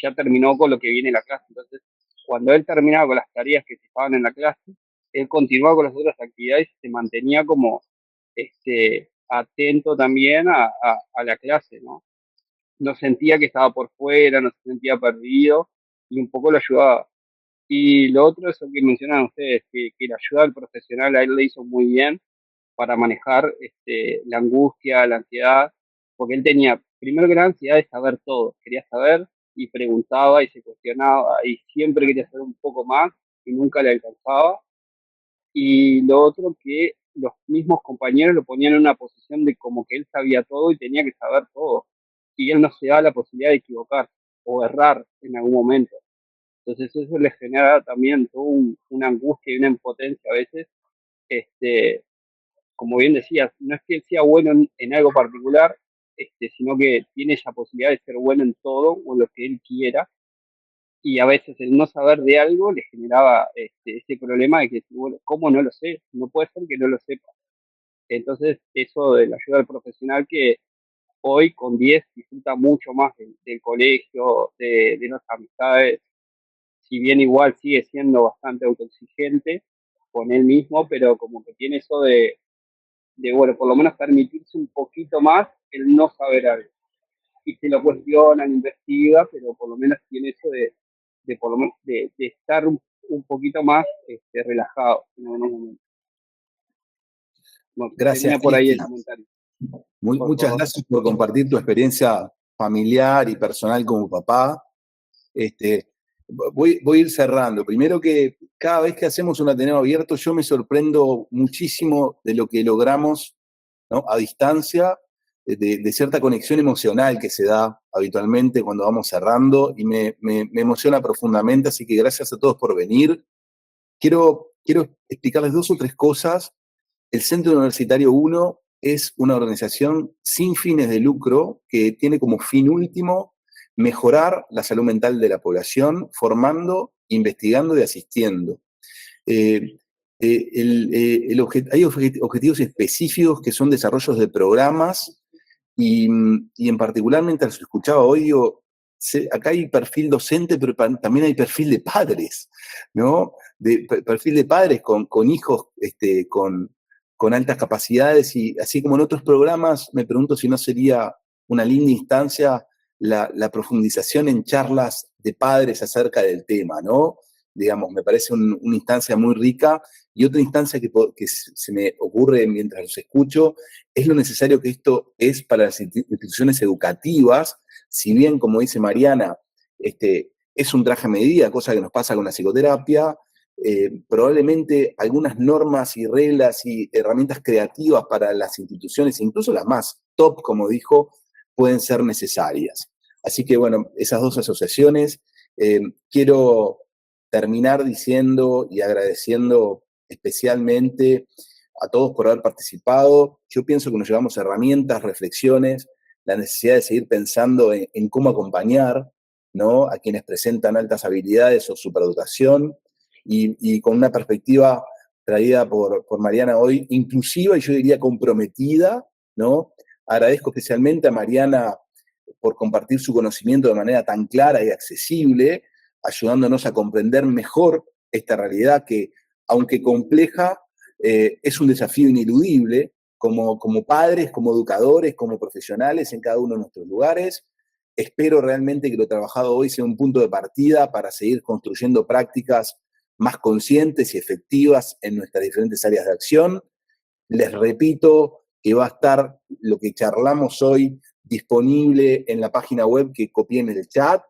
ya terminó con lo que viene en la clase. Entonces, cuando él terminaba con las tareas que se estaban en la clase, él continuaba con las otras actividades y se mantenía como atento también a la clase, ¿no? No sentía que estaba por fuera, no se sentía perdido y un poco lo ayudaba. Y lo otro es lo que mencionan ustedes, que la ayuda al profesional a él le hizo muy bien para manejar la angustia, la ansiedad, porque él tenía, primero que la ansiedad de saber todo, quería saber y preguntaba y se cuestionaba y siempre quería saber un poco más y nunca le alcanzaba. Y lo otro que los mismos compañeros lo ponían en una posición de como que él sabía todo y tenía que saber todo. Y él no se da la posibilidad de equivocar o errar en algún momento. Entonces eso le genera también toda una angustia y una impotencia a veces. Como bien decías, no es que él sea bueno en algo particular, sino que tiene esa posibilidad de ser bueno en todo o en lo que él quiera, y a veces el no saber de algo le generaba ese problema de que, bueno, ¿cómo no lo sé? No puede ser que no lo sepa. Entonces, eso de la ayuda del profesional que hoy con 10 disfruta mucho más del colegio, de las amistades, si bien igual sigue siendo bastante autoexigente con él mismo, pero como que tiene eso bueno, por lo menos permitirse un poquito más el no saber algo. Y se lo cuestionan, investiga, pero por lo menos tiene eso de por lo menos de estar un poquito más relajado en algunos momentos. No, Gracias, tenía por ahí el Cristian. comentario. Muchas gracias por compartir tu experiencia familiar y personal como papá. Voy a ir cerrando. Primero que cada vez que hacemos un Ateneo Abierto, yo me sorprendo muchísimo de lo que logramos, ¿no?, a distancia, de cierta conexión emocional que se da habitualmente cuando vamos cerrando, y me emociona profundamente, así que gracias a todos por venir. Quiero explicarles 2 o 3 cosas. El Centro Universitario 1 es una organización sin fines de lucro que tiene como fin último mejorar la salud mental de la población, formando, investigando y asistiendo. Hay objetivos específicos que son desarrollos de programas y en particular, mientras escuchaba hoy, digo, acá hay perfil docente, pero también hay perfil de padres, ¿no? Perfil de padres con hijos con altas capacidades, y así como en otros programas, me pregunto si no sería una linda instancia la profundización en charlas de padres acerca del tema, ¿no? Digamos, me parece una instancia muy rica. Y otra instancia que se me ocurre mientras los escucho es lo necesario que esto es para las instituciones educativas. Si bien, como dice Mariana, es un traje a medida, cosa que nos pasa con la psicoterapia, probablemente algunas normas y reglas y herramientas creativas para las instituciones, incluso las más top, como dijo, pueden ser necesarias. Así que, bueno, esas 2 asociaciones. Quiero terminar diciendo y agradeciendo especialmente a todos por haber participado. Yo pienso que nos llevamos herramientas, reflexiones, la necesidad de seguir pensando en cómo acompañar, ¿no?, a quienes presentan altas habilidades o superdotación, y con una perspectiva traída por Mariana hoy, inclusiva y yo diría comprometida, ¿no? Agradezco especialmente a Mariana por compartir su conocimiento de manera tan clara y accesible, ayudándonos a comprender mejor esta realidad que, aunque compleja, es un desafío ineludible como padres, como educadores, como profesionales en cada uno de nuestros lugares. Espero realmente que lo trabajado hoy sea un punto de partida para seguir construyendo prácticas más conscientes y efectivas en nuestras diferentes áreas de acción. Les repito que va a estar lo que charlamos hoy disponible en la página web que copié en el chat,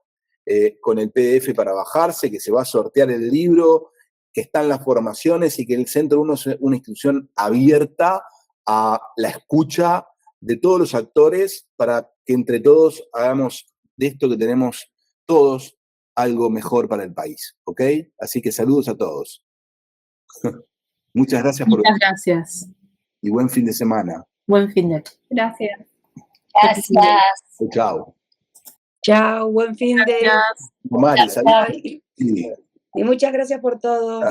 con el PDF para bajarse, que se va a sortear el libro, que están las formaciones, y que el Centro 1 es una institución abierta a la escucha de todos los actores para que entre todos hagamos de esto que tenemos todos algo mejor para el país, ¿ok? Así que saludos a todos. Muchas gracias por venir. Muchas gracias. Y buen fin de semana. Buen fin de. Gracias. Gracias. Chao. Chao, buen fin de. Gracias. Mari, Chao. Sí. Y muchas gracias por todo.